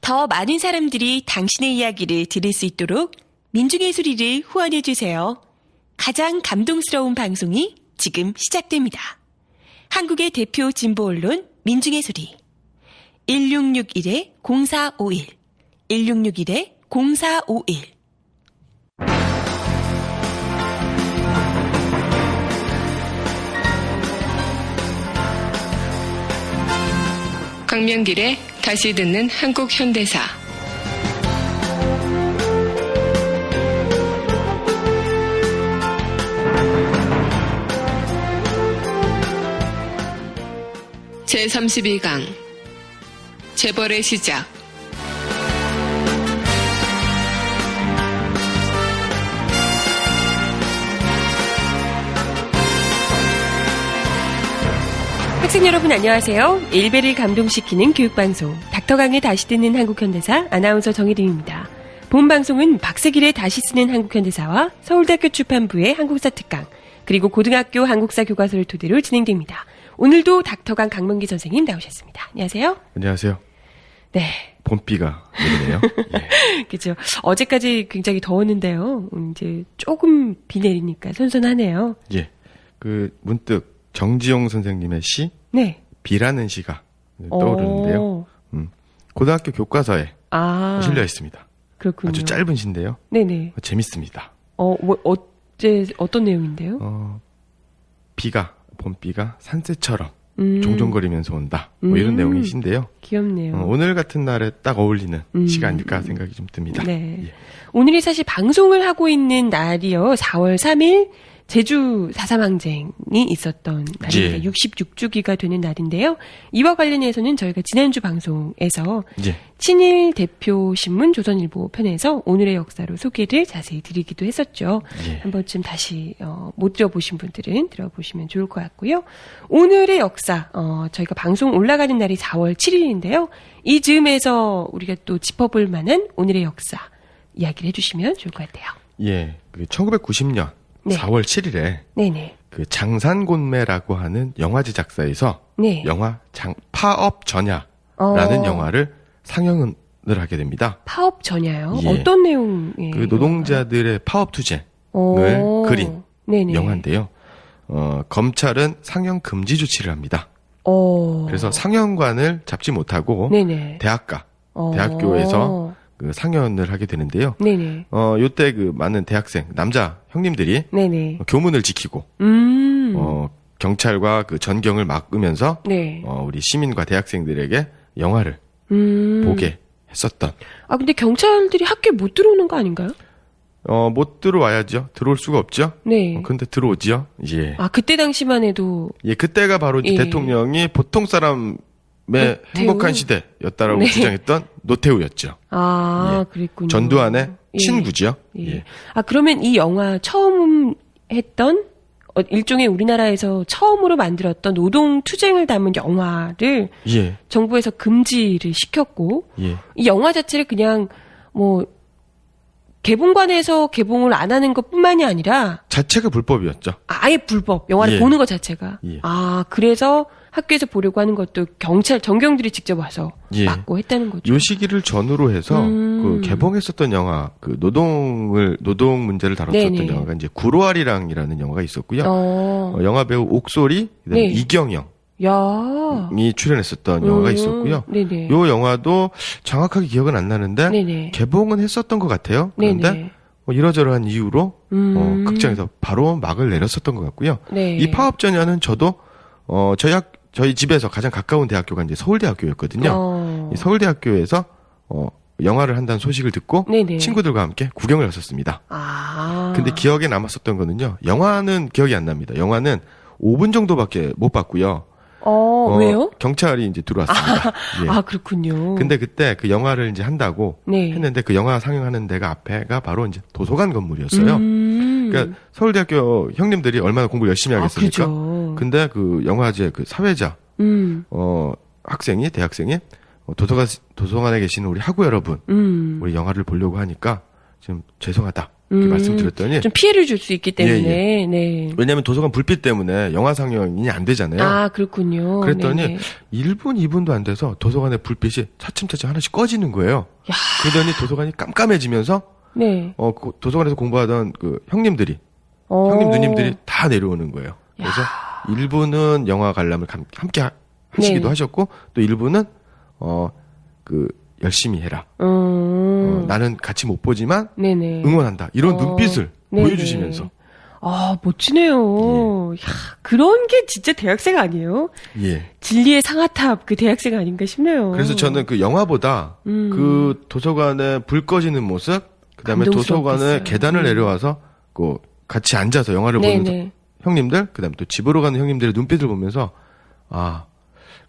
더 많은 사람들이 당신의 이야기를 들을 수 있도록 민중의 소리를 후원해주세요. 가장 감동스러운 방송이 지금 시작됩니다. 한국의 대표 진보 언론 민중의 소리 1661-0451 1661-0451 강명길의 다시 듣는 한국 현대사. 제32강 재벌의 시작. 학생 여러분 안녕하세요. 일베를 감동시키는 교육방송 닥터강의 다시 듣는 한국현대사 아나운서 정혜림입니다. 본 방송은 박세길의 다시 쓰는 한국현대사와 서울대학교 출판부의 한국사 특강 그리고 고등학교 한국사 교과서를 토대로 진행됩니다. 오늘도 닥터강 강명기 선생님 나오셨습니다. 안녕하세요. 안녕하세요. 네. 봄비가 내리네요. 예. 그죠. 어제까지 굉장히 더웠는데요. 이제 조금 비 내리니까 선선하네요. 예. 문득 정지용 선생님의 시, 네. 비라는 시가 떠오르는데요. 고등학교 교과서에 실려 있습니다. 그렇군요. 아주 짧은 시인데요. 네네. 재밌습니다. 어제 어떤 내용인데요? 봄비가 산새처럼 종종거리면서 온다. 이런 내용의 시인데요. 귀엽네요. 오늘 같은 날에 딱 어울리는 시가 아닐까 생각이 좀 듭니다. 네. 예. 오늘이 사실 방송을 하고 있는 날이요. 4월 3일 제주 4.3 항쟁이 있었던 날입니다. 예. 66주기가 되는 날인데요. 이와 관련해서는 저희가 지난주 방송에서 예. 친일 대표 신문 조선일보 편에서 오늘의 역사로 소개를 자세히 드리기도 했었죠. 예. 한 번쯤 다시 못 들어보신 분들은 들어보시면 좋을 것 같고요. 오늘의 역사 저희가 방송 올라가는 날이 4월 7일인데요. 이 즈음에서 우리가 또 짚어볼 만한 오늘의 역사 이야기를 해주시면 좋을 것 같아요. 예. 1990년 네. 4월 7일에 네네. 장산곤매라고 하는 영화 제작사에서 네. 영화 파업 전야라는 영화를 상영을 하게 됩니다. 파업 전야요? 예. 어떤 내용의 노동자들의 파업 투쟁을 그린 네네. 영화인데요. 검찰은 상영 금지 조치를 합니다. 그래서 상영관을 잡지 못하고 네네. 대학교에서 상연을 하게 되는데요. 네네. 요때 많은 대학생, 남자 형님들이 네네. 교문을 지키고, 경찰과 전경을 막으면서, 네. 우리 시민과 대학생들에게 영화를 보게 했었던. 근데 경찰들이 학교에 못 들어오는 거 아닌가요? 못 들어와야죠. 들어올 수가 없죠. 네. 근데 들어오지요. 예. 그때 당시만 해도. 예, 그때가 바로 이제 예. 대통령이 보통 사람의 노태우? 행복한 시대였다라고 네. 주장했던 노태우였죠. 예. 그랬군요. 전두환의 예. 친구죠. 예. 예. 그러면 이 영화 처음 했던 일종의 우리나라에서 처음으로 만들었던 노동 투쟁을 담은 영화를 예. 정부에서 금지를 시켰고 예. 이 영화 자체를 그냥 개봉관에서 개봉을 안 하는 것뿐만이 아니라 자체가 불법이었죠. 아예 불법 영화를 예. 보는 것 자체가 예. 그래서 학교에서 보려고 하는 것도 전경들이 직접 와서 예. 막고 했다는 거죠. 요 시기를 전후로 해서 개봉했었던 영화 노동 문제를 다뤘었던 네네. 영화가 이제 구로아리랑이라는 영화가 있었고요. 영화 배우 옥소리, 그다음에 네. 이경영이 야. 출연했었던 영화가 있었고요. 네네. 요 영화도 정확하게 기억은 안 나는데 네네. 개봉은 했었던 것 같아요. 그런데 네네. 이러저러한 이유로 극장에서 바로 막을 내렸었던 것 같고요. 네. 이 파업 전야는 저도 저희 집에서 가장 가까운 대학교가 이제 서울대학교였거든요. 이 서울대학교에서 영화를 한다는 소식을 듣고 네네. 친구들과 함께 구경을 했었습니다. 근데 기억에 남았었던 거는요. 영화는 기억이 안 납니다. 영화는 5분 정도밖에 못 봤고요. 왜요? 경찰이 이제 들어왔습니다. 예. 그렇군요. 근데 그때 그 영화를 이제 한다고 네. 했는데 그 영화 상영하는 데가 앞에가 바로 이제 도서관 건물이었어요. 그러니까 서울대학교 형님들이 얼마나 공부 열심히 하겠습니까? 그죠. 근데 그 영화제 사회자 대학생이 도서관에 계시는 우리 학우 여러분, 우리 영화를 보려고 하니까 좀 죄송하다. 이렇게 말씀드렸더니 좀 피해를 줄 수 있기 때문에. 예. 네. 왜냐하면 도서관 불빛 때문에 영화 상영이 안 되잖아요. 아, 그렇군요. 그랬더니 네네. 1분, 2분도 안 돼서 도서관의 불빛이 차츰차츰 하나씩 꺼지는 거예요. 야. 그러더니 도서관이 깜깜해지면서 네. 그 도서관에서 공부하던 그 형님들이 형님 누님들이 다 내려오는 거예요. 그래서 일부는 영화 관람을 함께 하시기도 네. 하셨고 또 일부는 그 열심히 해라. 나는 같이 못 보지만 네네. 응원한다. 이런 눈빛을 네네. 보여주시면서 아, 멋지네요. 야, 그런 게 진짜 대학생 아니에요? 예. 진리의 상아탑 그 대학생 아닌가 싶네요. 그래서 저는 그 영화보다 그 도서관에 불 꺼지는 모습, 그다음에 도서관에 감동스럽겠어요. 계단을 내려와서 그 같이 앉아서 영화를 보면서 네네. 형님들, 그다음에 또 집으로 가는 형님들의 눈빛을 보면서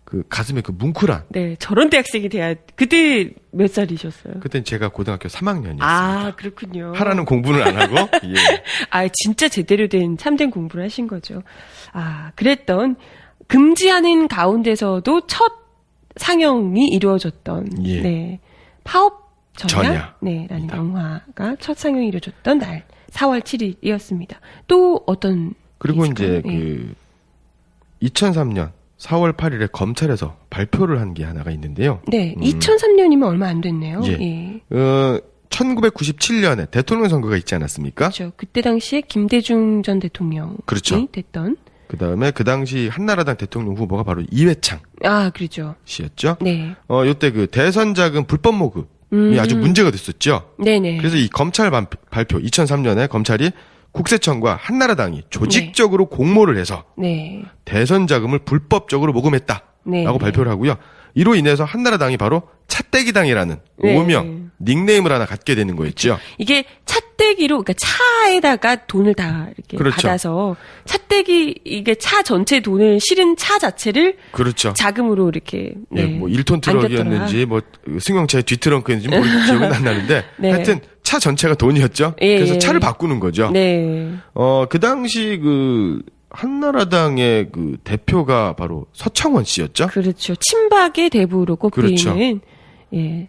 그 가슴에 그 뭉클한. 네, 저런 대학생이 돼야 그때 몇 살이셨어요? 그땐 제가 고등학교 3학년이었습니다. 아, 그렇군요. 하라는 공부는 안 하고. 예. 아, 진짜 제대로 된 참된 공부를 하신 거죠. 아, 그랬던 금지하는 가운데서도 첫 상영이 이루어졌던 예. 네. 파업 전야? 전야. 네, 라는 영화가 첫 상영이 이루어졌던 날 4월 7일이었습니다. 또 어떤 그리고 게 이제 있을까요? 예. 그 2003년 4월 8일에 검찰에서 발표를 한 게 하나가 있는데요. 네, 2003년이면 얼마 안 됐네요. 예. 예. 1997년에 대통령 선거가 있지 않았습니까? 그렇죠. 그때 당시에 김대중 전 대통령이 그렇죠. 됐던 그다음에 그 당시 한나라당 대통령 후보가 바로 이회창 아, 그렇죠. 씨였죠. 네. 요때 그 대선 자금 불법 모금이 아주 문제가 됐었죠. 네네. 그래서 이 검찰 발표 2003년에 검찰이 국세청과 한나라당이 조직적으로 공모를 해서 네. 대선 자금을 불법적으로 모금했다라고 네. 발표를 하고요. 이로 인해서 한나라당이 바로 차떼기당이라는 네. 오명, 닉네임을 하나 갖게 되는 거였죠. 이게 차떼기로, 그러니까 차에다가 돈을 다 이렇게 그렇죠. 받아서 차떼기, 이게 차 전체 돈을 실은 차 자체를 그렇죠. 자금으로 이렇게. 네. 예, 뭐 1톤 트럭이었는지 뭐 승용차의 뒷트렁크였는지 뭐 기억은 안 나는데 네. 하여튼 차 전체가 돈이었죠. 예, 그래서 예. 차를 바꾸는 거죠. 네. 그 당시 그 한나라당의 그 대표가 바로 서청원 씨였죠. 그렇죠. 친박의 대부로 꼽히는. 그렇죠. 예.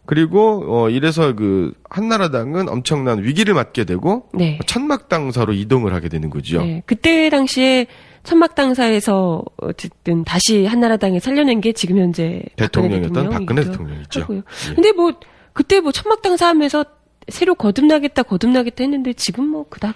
그리고 이래서 그 한나라당은 엄청난 위기를 맞게 되고 네. 천막당사로 이동을 하게 되는 거죠. 네. 그때 당시에 천막당사에서 어쨌든 다시 한나라당에 살려낸 게 지금 현재 대통령이었던 박근혜 대통령이기도 대통령이죠. 하고요. 예. 근데 뭐 그때 뭐 천막당사 하면서 새로 거듭나겠다 했는데 지금 뭐 그닥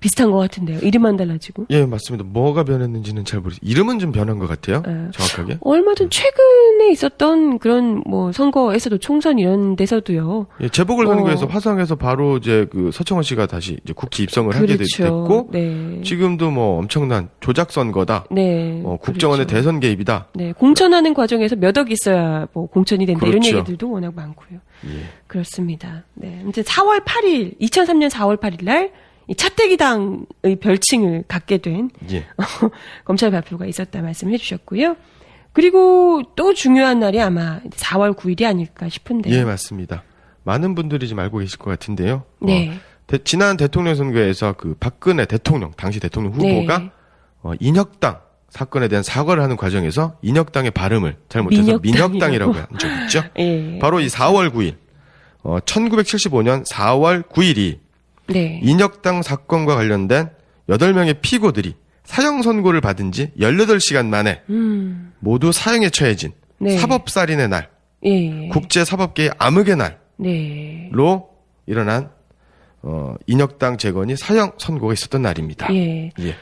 비슷한 것 같은데요. 이름만 달라지고. 예, 맞습니다. 뭐가 변했는지는 잘 모르겠어요. 이름은 좀 변한 것 같아요. 예. 정확하게. 얼마 전 최근에 있었던 그런 뭐 선거에서도 총선 이런 데서도요. 예, 재보궐선거에서 화성에서 바로 이제 그 서청원 씨가 다시 이제 국회 입성을 하게 그렇죠. 됐고 네. 지금도 뭐 엄청난 조작 선거다. 네. 국정원의 그렇죠. 대선 개입이다. 네. 공천하는 과정에서 몇 억 있어야 뭐 공천이 된다 이런 그렇죠. 얘기들도 워낙 많고요. 예. 그렇습니다. 네. 이제 4월 8일, 2003년 4월 8일 날 이 차떼기당의 별칭을 갖게 된 예. 검찰 발표가 있었다 말씀해 주셨고요. 그리고 또 중요한 날이 아마 4월 9일이 아닐까 싶은데요. 예, 맞습니다. 많은 분들이 지금 알고 계실 것 같은데요. 네. 지난 대통령 선거에서 그 박근혜 대통령, 당시 대통령 후보가 네. 인혁당 사건에 대한 사과를 하는 과정에서 인혁당의 발음을 잘못해서 민혁당이라고 한 적이 있죠. 예. 바로 이 4월 9일, 1975년 4월 9일이 네. 인혁당 사건과 관련된 8명의 피고들이 사형 선고를 받은 지 18시간 만에 모두 사형에 처해진 네. 사법살인의 날, 예. 국제사법계의 암흑의 날로 네. 일어난 인혁당 재건이 사형 선고가 있었던 날입니다. 예. 예.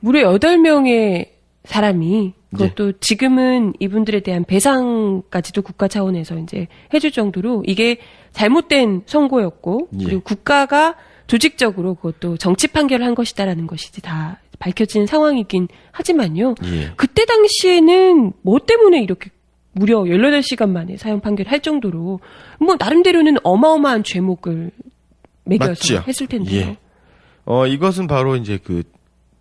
무려 8명의 사람이 그것도 지금은 이분들에 대한 배상까지도 국가 차원에서 이제 해줄 정도로 이게 잘못된 선고였고 예. 그리고 국가가 조직적으로 그것도 정치 판결을 한 것이다라는 것이 이제 다 밝혀진 상황이긴 하지만요. 예. 그때 당시에는 뭐 때문에 이렇게 무려 18시간 만에 사형 판결할 정도로 뭐 나름대로는 어마어마한 죄목을 매겨서 맞죠. 했을 텐데요. 예. 이것은 바로 이제 그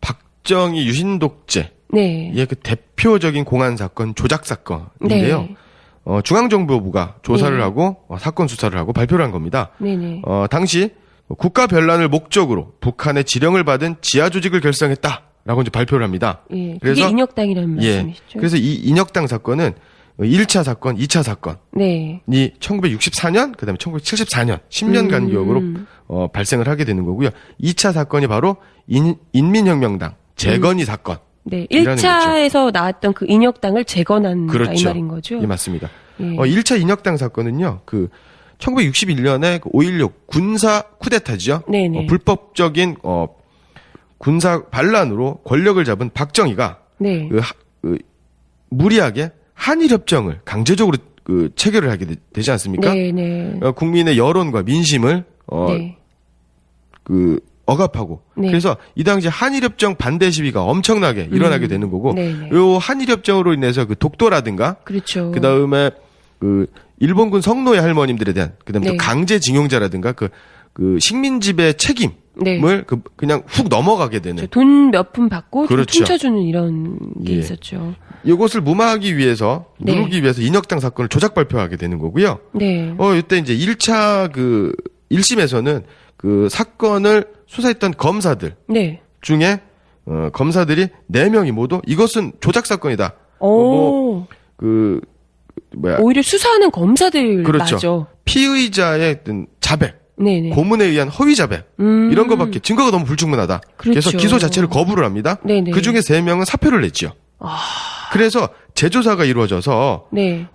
박정희 유신 독재 네. 예, 그 대표적인 공안 사건 조작 사건인데요. 네. 중앙정보부가 조사를 네. 하고 사건 수사를 하고 발표를 한 겁니다. 네네. 당시 국가 변란을 목적으로 북한의 지령을 받은 지하 조직을 결성했다라고 이제 발표를 합니다. 예. 그게 그래서 인혁당이라는 예. 말씀이시죠. 그래서 이 인혁당 사건은 1차 사건, 2차 사건이 네. 1964년, 그다음에 1974년 10년 간격으로 발생을 하게 되는 거고요. 2차 사건이 바로 인민혁명당 재건이 사건. 네. 이라는 1차에서 나왔던 그 인혁당을 재건한 그렇죠. 이 말인 거죠. 예, 맞습니다. 예. 1차 인혁당 사건은요. 1961년에 5.16 군사 쿠데타죠. 네네. 불법적인 군사 반란으로 권력을 잡은 박정희가 네. 무리하게 한일협정을 강제적으로 체결을 하게 되지 않습니까? 네네. 국민의 여론과 민심을 네. 억압하고 네. 그래서 이 당시 한일협정 반대 시위가 엄청나게 일어나게 되는 거고 네네. 요 한일협정으로 인해서 독도라든가 그렇죠. 그다음에 일본군 성노예 할머님들에 대한 그다음에 네. 또 강제징용자라든가 식민 지배 책임을 네. 그냥 훅 넘어가게 되는 돈 몇 푼 받고 좀 그렇죠. 퉁쳐주는 이런 게 예. 있었죠. 이것을 무마하기 위해서 네. 누르기 위해서 인혁당 사건을 조작 발표하게 되는 거고요. 네. 이때 이제 1차 1심에서는 사건을 수사했던 검사들 네. 중에 검사들이 4명이 모두 이것은 조작 사건이다. 오. 오히려 수사하는 검사들 그렇죠. 맞아. 피의자의 어떤 자백, 네네. 고문에 의한 허위 자백 이런 거밖에 증거가 너무 불충분하다. 그래서 그렇죠. 기소 자체를 거부를 합니다. 네네. 그 중에 3명은 사표를 냈죠. 그래서 재조사가 이루어져서 네.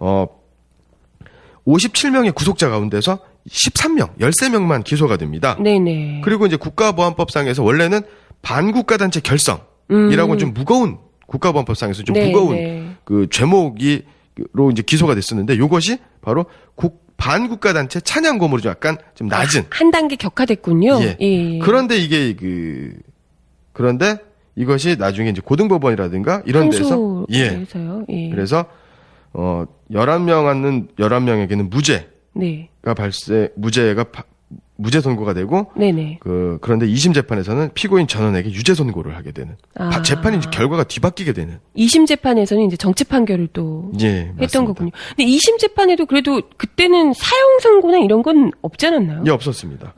57명의 구속자 가운데서 13명만 기소가 됩니다. 네네. 그리고 이제 국가보안법상에서 원래는 반국가단체 결성이라고 좀 무거운 국가보안법상에서 좀 무거운 네네. 죄목으로 이제 기소가 됐었는데 이것이 바로 반국가단체 찬양고문으로 좀 약간 좀 낮은. 한 단계 격화됐군요. 예. 예. 그런데 이게 그런데 이것이 나중에 이제 고등법원이라든가 이런 데서 항소에서요. 예. 그래서 11명에게는 무죄. 네. 무죄 선고가 되고 네네. 그런데 2심 재판에서는 피고인 전원에게 유죄 선고를 하게 되는 재판이 이제 결과가 뒤바뀌게 되는 2심 재판에서는 이제 정치 판결을 또 예, 했던 맞습니다. 거군요. 근데 2심 재판에도 그래도 그때는 사형 선고나 이런 건 없지 않았나요? 예, 없었습니다.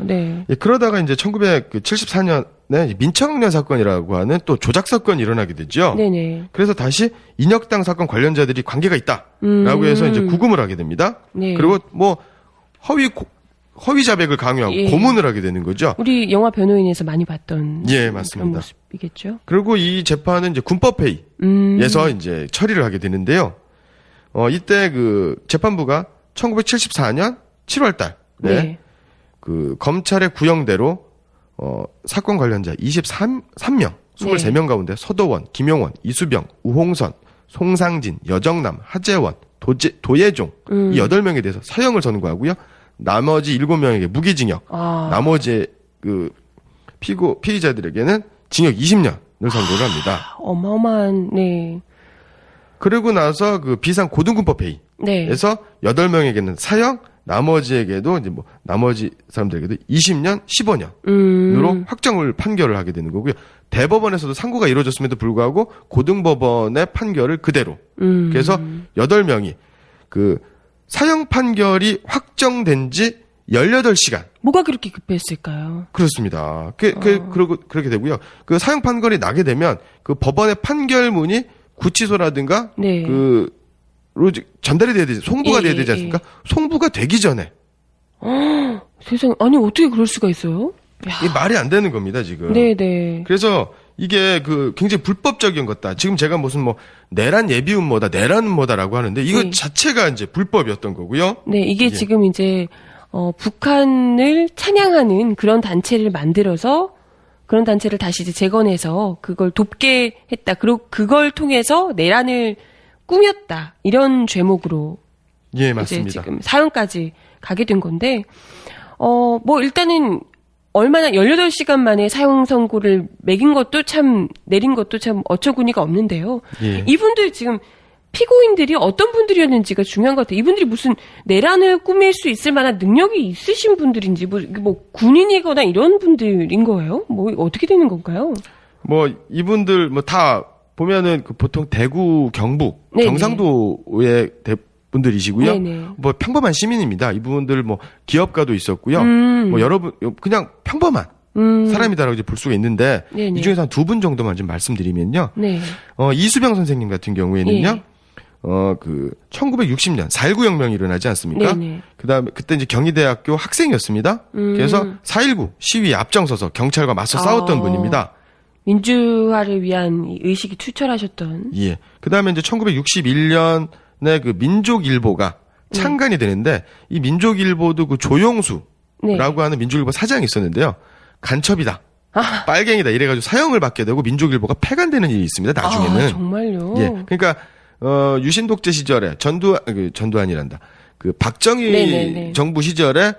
네. 예, 그러다가 이제 1974년에 민청년 사건이라고 하는 또 조작 사건이 일어나게 되죠. 네네. 그래서 다시 인혁당 사건 관련자들이 관계가 있다라고 해서 이제 구금을 하게 됩니다. 네. 그리고 뭐 허위 자백을 강요하고 예. 고문을 하게 되는 거죠. 우리 영화 변호인에서 많이 봤던 예, 맞습니다. 그런 모습이겠죠. 그리고 이 재판은 이제 군법회의에서 이제 처리를 하게 되는데요. 이때 재판부가 1974년 7월 달에 네. 검찰의 구형대로 사건 관련자 23명, 23명 가운데 서도원, 김용원, 이수병, 우홍선, 송상진, 여정남, 하재원, 도예종 이 8명에 대해서 사형을 선고하고요. 나머지 7명에게 무기징역, 나머지 피의자들에게는 징역 20년을 선고를 합니다. 어마어마한, 네. 그리고 나서 비상 고등군법회의에서 네. 8명에게는 사형, 나머지에게도 이제 나머지 사람들에게도 20년, 15년으로 확정을 판결을 하게 되는 거고요. 대법원에서도 상고가 이루어졌음에도 불구하고 고등법원의 판결을 그대로. 그래서 8명이 사형 판결이 확정된 지 18시간. 뭐가 그렇게 급했을까요? 그렇습니다. 그렇게 되고요. 사형 판결이 나게 되면 법원의 판결문이 구치소라든가 네. 로 전달이 돼야 되지, 송부가 예, 돼야 되지 않습니까? 송부가 되기 전에. 세상에, 아니, 어떻게 그럴 수가 있어요? 이게 말이 안 되는 겁니다, 지금. 네네. 그래서 이게 굉장히 불법적인 것다. 지금 제가 무슨 내란 예비운 뭐다, 내란은 뭐다라고 하는데 이거 네. 자체가 이제 불법이었던 거고요. 네, 이게 지금 이제, 북한을 찬양하는 그런 단체를 만들어서 그런 단체를 다시 이제 재건해서 그걸 돕게 했다. 그리고 그걸 통해서 내란을 꾸몄다. 이런 죄목으로 예, 이제 맞습니다. 지금 사형까지 가게 된 건데, 일단은 얼마나 18시간 만에 사형 선고를 내린 것도 참 어처구니가 없는데요. 예. 이분들 지금 피고인들이 어떤 분들이었는지가 중요한 것 같아요. 이분들이 무슨 내란을 꾸밀 수 있을 만한 능력이 있으신 분들인지, 군인이거나 이런 분들인 거예요? 어떻게 되는 건가요? 이분들 다 보면은 보통 대구, 경북, 네네. 경상도의 분들이시고요. 네네. 평범한 시민입니다. 이분들 기업가도 있었고요. 여러분 그냥 평범한 사람이다라고 이제 볼 수가 있는데 네네. 이 중에서 한 2분 정도만 좀 말씀드리면요. 네. 이수병 선생님 같은 경우에는요. 예. 그 1960년 4.19 혁명이 일어나지 않습니까? 네네. 그다음에 그때 이제 경희대학교 학생이었습니다. 그래서 4.19 시위에 앞장서서 경찰과 맞서 싸웠던 분입니다. 민주화를 위한 이 의식이 투철하셨던. 예. 그다음에 이제 1961년에 그 민족일보가 창간이 되는데 이 민족일보도 그 조용수라고 네. 하는 민족일보 사장이 있었는데요. 간첩이다. 빨갱이다 이래가지고 사형을 받게 되고 민족일보가 폐간되는 일이 있습니다. 나중에는. 아, 정말요? 예. 그러니까 유신 독재 시절에 전두환이란다. 그 박정희 네네네. 정부 시절에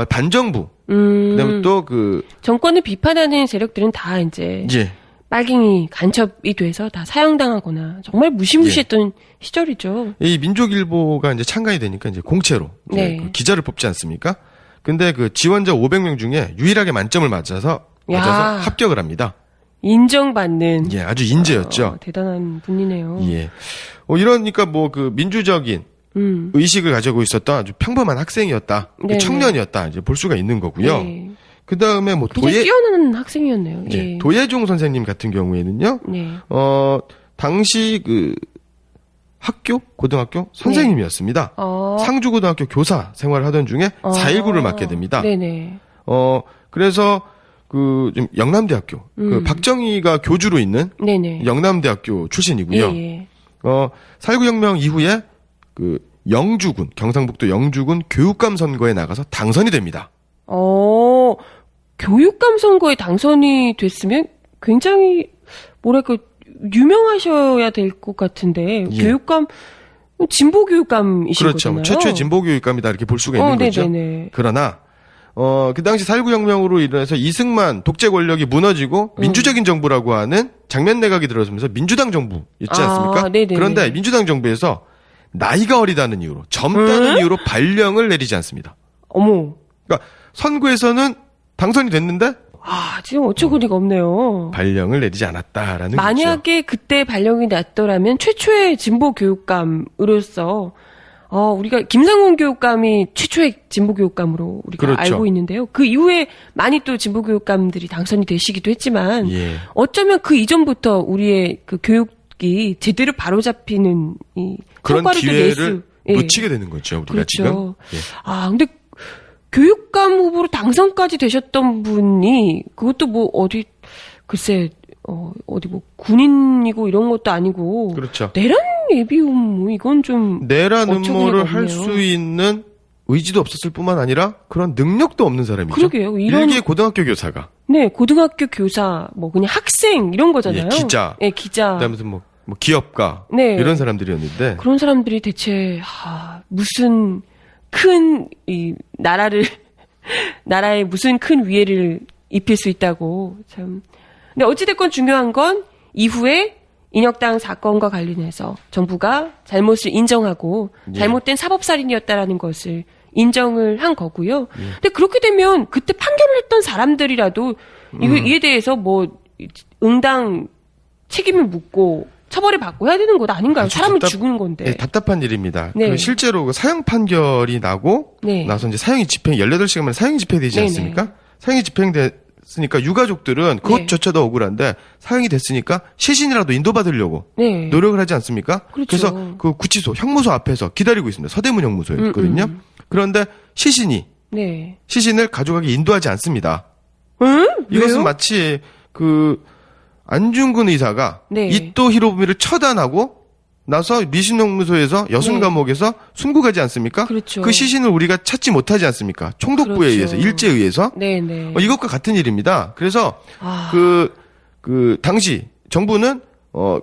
반정부. 그다음에 또 그 정권을 비판하는 세력들은 다 이제 예. 빨갱이 간첩이 돼서 다 사형당하거나 정말 무시무시했던 시절이죠. 이 민족일보가 이제 창간이 되니까 이제 공채로 이제 네. 그 기자를 뽑지 않습니까? 근데 그 지원자 500명 중에 유일하게 만점을 맞아서 야. 합격을 합니다. 인정받는. 예, 아주 인재였죠. 대단한 분이네요. 예. 이러니까 뭐 그 민주적인 의식을 가지고 있었던 아주 평범한 학생이었다. 네네. 청년이었다. 이제 볼 수가 있는 거고요. 네. 그 다음에 뭐 굉장히 뛰어난 학생이었네요. 예, 예. 도예종 선생님 같은 경우에는요. 네. 당시 그 고등학교 선생님이었습니다. 상주고등학교 교사 생활을 하던 중에 4.19를 맞게 됩니다. 네네. 그래서 좀 영남대학교 그 박정희가 교주로 있는 네네. 영남대학교 출신이고요. 예. 4.19 혁명 이후에 그 영주군 경상북도 영주군 교육감 선거에 나가서 당선이 됩니다. 교육감 선거에 당선이 됐으면 굉장히 뭐랄까 유명하셔야 될 것 같은데 예. 교육감 진보 교육감이신 그렇죠. 거잖아요. 최초의 진보 교육감이다 이렇게 볼 수가 있는 거죠. 네네네. 그러나 그 당시 4.19 혁명으로 인해서 이승만 독재 권력이 무너지고 민주적인 정부라고 하는 장면 내각이 들어서면서 민주당 정부 있지 않습니까? 네네네. 그런데 민주당 정부에서 나이가 어리다는 이유로 젊다는 이유로 발령을 내리지 않습니다. 어머. 그러니까 선거에서는 당선이 됐는데 지금 어처구니가 없네요. 발령을 내리지 않았다라는 만약에 그때 발령이 났더라면 최초의 진보 교육감으로서 우리가 김상곤 교육감이 최초의 진보 교육감으로 우리가 그렇죠. 알고 있는데요. 그 이후에 많이 또 진보 교육감들이 당선이 되시기도 했지만 예. 어쩌면 그 이전부터 우리의 그 교육이 제대로 바로잡히는 이 그런 성과를 또 기회를 예. 놓치게 되는 거죠. 우리가 그렇죠. 지금. 예. 근데 교육감 후보로 당선까지 되셨던 분이 그것도 뭐 글쎄 어디 뭐 군인이고 이런 것도 아니고 그렇죠. 내란 예비후보 이건 좀 내란 어처구니가 음모를 할 없네요. 수 있는 의지도 없었을 뿐만 아니라 그런 능력도 없는 사람이죠. 그러게요. 이런 일개 고등학교 교사가. 네 고등학교 교사 뭐 그냥 학생 이런 거잖아요. 예, 기자. 네 기자. 그다음에 뭐 기업가 네. 이런 사람들이었는데 그런 사람들이 대체 무슨 큰 이 나라에 무슨 큰 위해를 입힐 수 있다고 참. 근데 어찌됐건 중요한 건 이후에 인혁당 사건과 관련해서 정부가 잘못을 인정하고 예. 잘못된 사법살인이었다라는 것을 인정을 한 거고요. 근데 그렇게 되면 그때 판결을 했던 사람들이라도 이에 대해서 뭐 응당 책임을 묻고 처벌을 받고 해야 되는 것 아닌가요? 사람을 죽은 건데. 네, 답답한 일입니다. 네. 실제로 그 사형 판결이 나고 네. 나서 이제 사형이 18시간 만에 사형이 집행되지 네네. 않습니까? 사형이 집행됐으니까 유가족들은 그것조차도 억울한데 사형이 됐으니까 시신이라도 인도받으려고 네. 노력을 하지 않습니까? 그렇죠. 그래서 그 구치소 형무소 앞에서 기다리고 있습니다. 서대문 형무소에 있거든요. 그런데 네. 시신을 가져가기 인도하지 않습니다. 응? 이것은 왜요? 마치 그 안중근 의사가 네. 이토 히로부미를 처단하고 나서 미신형무소에서 여순 감옥에서 순구가지 않습니까? 그렇죠. 그 시신을 우리가 찾지 못하지 않습니까? 총독부에 그렇죠. 의해서 일제에 의해서 네네. 이것과 같은 일입니다. 그래서 그 당시 정부는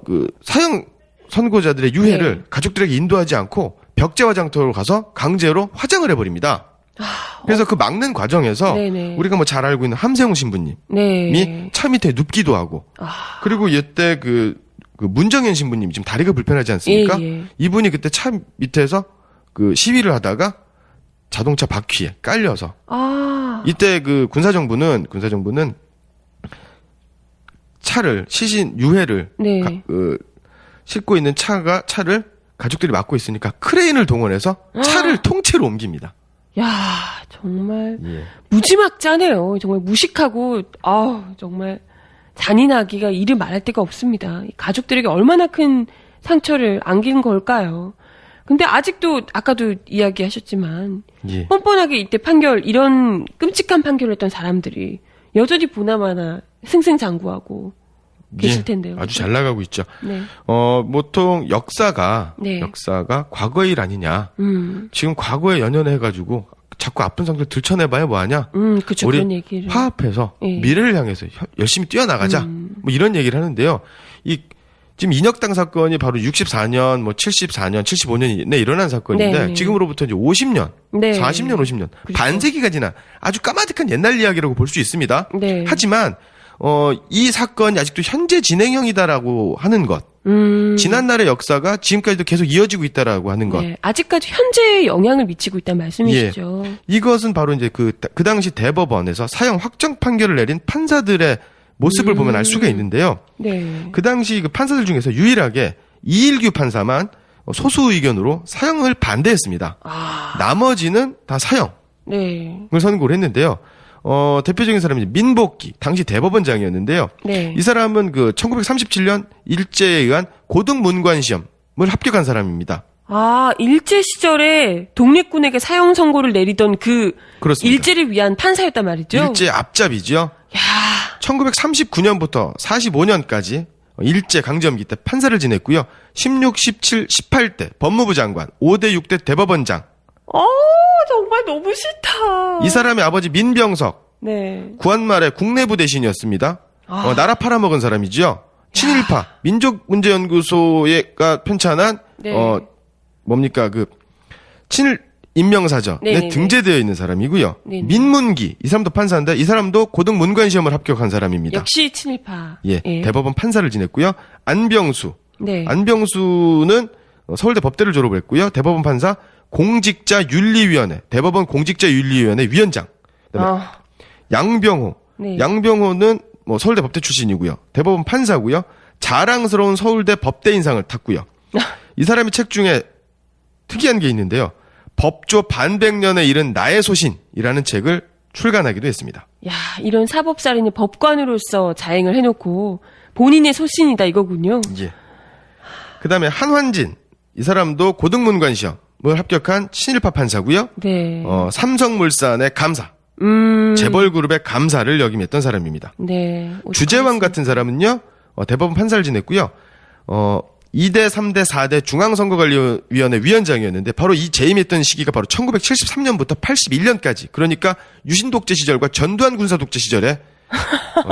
그 사형 선고자들의 유해를 네. 가족들에게 인도하지 않고 벽제화 장터로 가서 강제로 화장을 해버립니다. 그래서 그 막는 과정에서 네네. 우리가 뭐 잘 알고 있는 함세웅 신부님이 네. 차 밑에 눕기도 하고 그리고 이때 그 문정현 신부님 지금 다리가 불편하지 않습니까? 예. 이분이 그때 차 밑에서 그 시위를 하다가 자동차 바퀴에 깔려서 이때 그 군사정부는 차를 시신 유해를 네. 싣고 있는 차를 가족들이 막고 있으니까 크레인을 동원해서 차를 통째로 옮깁니다. 야, 정말 예. 무지막지하네요. 정말 무식하고 정말 잔인하기가 이를 말할 데가 없습니다. 가족들에게 얼마나 큰 상처를 안긴 걸까요? 근데 아직도 아까도 이야기하셨지만 예. 뻔뻔하게 이때 이런 끔찍한 판결을 했던 사람들이 여전히 보나마나 승승장구하고 계실 텐데요. 아주 잘 나가고 있죠. 네. 보통 역사가 네. 과거의 일 아니냐. 지금 과거에 연연해가지고 자꾸 아픈 상처를 들춰내봐야 뭐하냐. 그쵸. 우리 그런 얘기를. 화합해서 예. 미래를 향해서 열심히 뛰어나가자. 뭐 이런 얘기를 하는데요. 지금 인혁당 사건이 바로 64년, 74년, 75년에 일어난 사건인데 네, 네. 지금으로부터 이제 50년, 네. 40년, 50년, 그렇죠. 반세기가 지난 아주 까마득한 옛날 이야기라고 볼 수 있습니다. 네. 하지만 이 사건이 아직도 현재 진행형이다라고 하는 것, 지난날의 역사가 지금까지도 계속 이어지고 있다라고 하는 것. 네. 아직까지 현재에 영향을 미치고 있다는 말씀이시죠. 이것은 바로 이제 그 당시 대법원에서 사형 확정 판결을 내린 판사들의 모습을 보면 알 수가 있는데요. 네. 그 당시 그 판사들 중에서 유일하게 이일규 판사만 소수 의견으로 사형을 반대했습니다. 나머지는 다 사형을 네. 선고를 했는데요. 대표적인 사람이 민복기, 당시 대법원장이었는데요. 네. 이 사람은 그 1937년 일제에 의한 고등문관 시험을 합격한 사람입니다. 일제 시절에 독립군에게 사형 선고를 내리던 그렇습니다. 일제를 위한 판사였단 말이죠. 일제 앞잡이죠. 야, 1939년부터 45년까지 일제 강점기 때 판사를 지냈고요. 16, 17, 18대 법무부 장관, 5대, 6대 대법원장. 정말 너무 싫다. 이 사람의 아버지 민병석, 네. 구한말의 국내부 대신이었습니다. 나라 팔아먹은 사람이지요. 친일파, 민족문제연구소가 편찬한, 네. 친일 인명사전에 네네네. 등재되어 있는 사람이고요. 네네. 민문기, 이 사람도 판사인데, 이 사람도 고등문관 시험을 합격한 사람입니다. 역시 친일파. 예, 대법원 판사를 지냈고요. 안병수. 네. 안병수는 서울대 법대를 졸업을 했고요. 대법원 판사, 공직자윤리위원회, 대법원 공직자윤리위원회 위원장. 그다음에 양병호. 네. 양병호는 서울대 법대 출신이고요. 대법원 판사고요. 자랑스러운 서울대 법대 인상을 탔고요. 이 사람의 책 중에 특이한 게 있는데요. 법조 반백년에 이른 나의 소신이라는 책을 출간하기도 했습니다. 야, 이런 사법살인이 법관으로서 자행을 해놓고 본인의 소신이다 이거군요. 예. 그 다음에 한환진. 이 사람도 고등문관 시험을 합격한 친일파 판사고요. 네. 삼성물산의 감사. 재벌그룹의 감사를 역임했던 사람입니다. 네. 주재왕 같은 사람은요. 대법원 판사를 지냈고요. 2대, 3대, 4대 중앙선거관리위원회 위원장이었는데 바로 이 재임했던 시기가 바로 1973년부터 81년까지 그러니까 유신독재 시절과 전두환 군사독재 시절에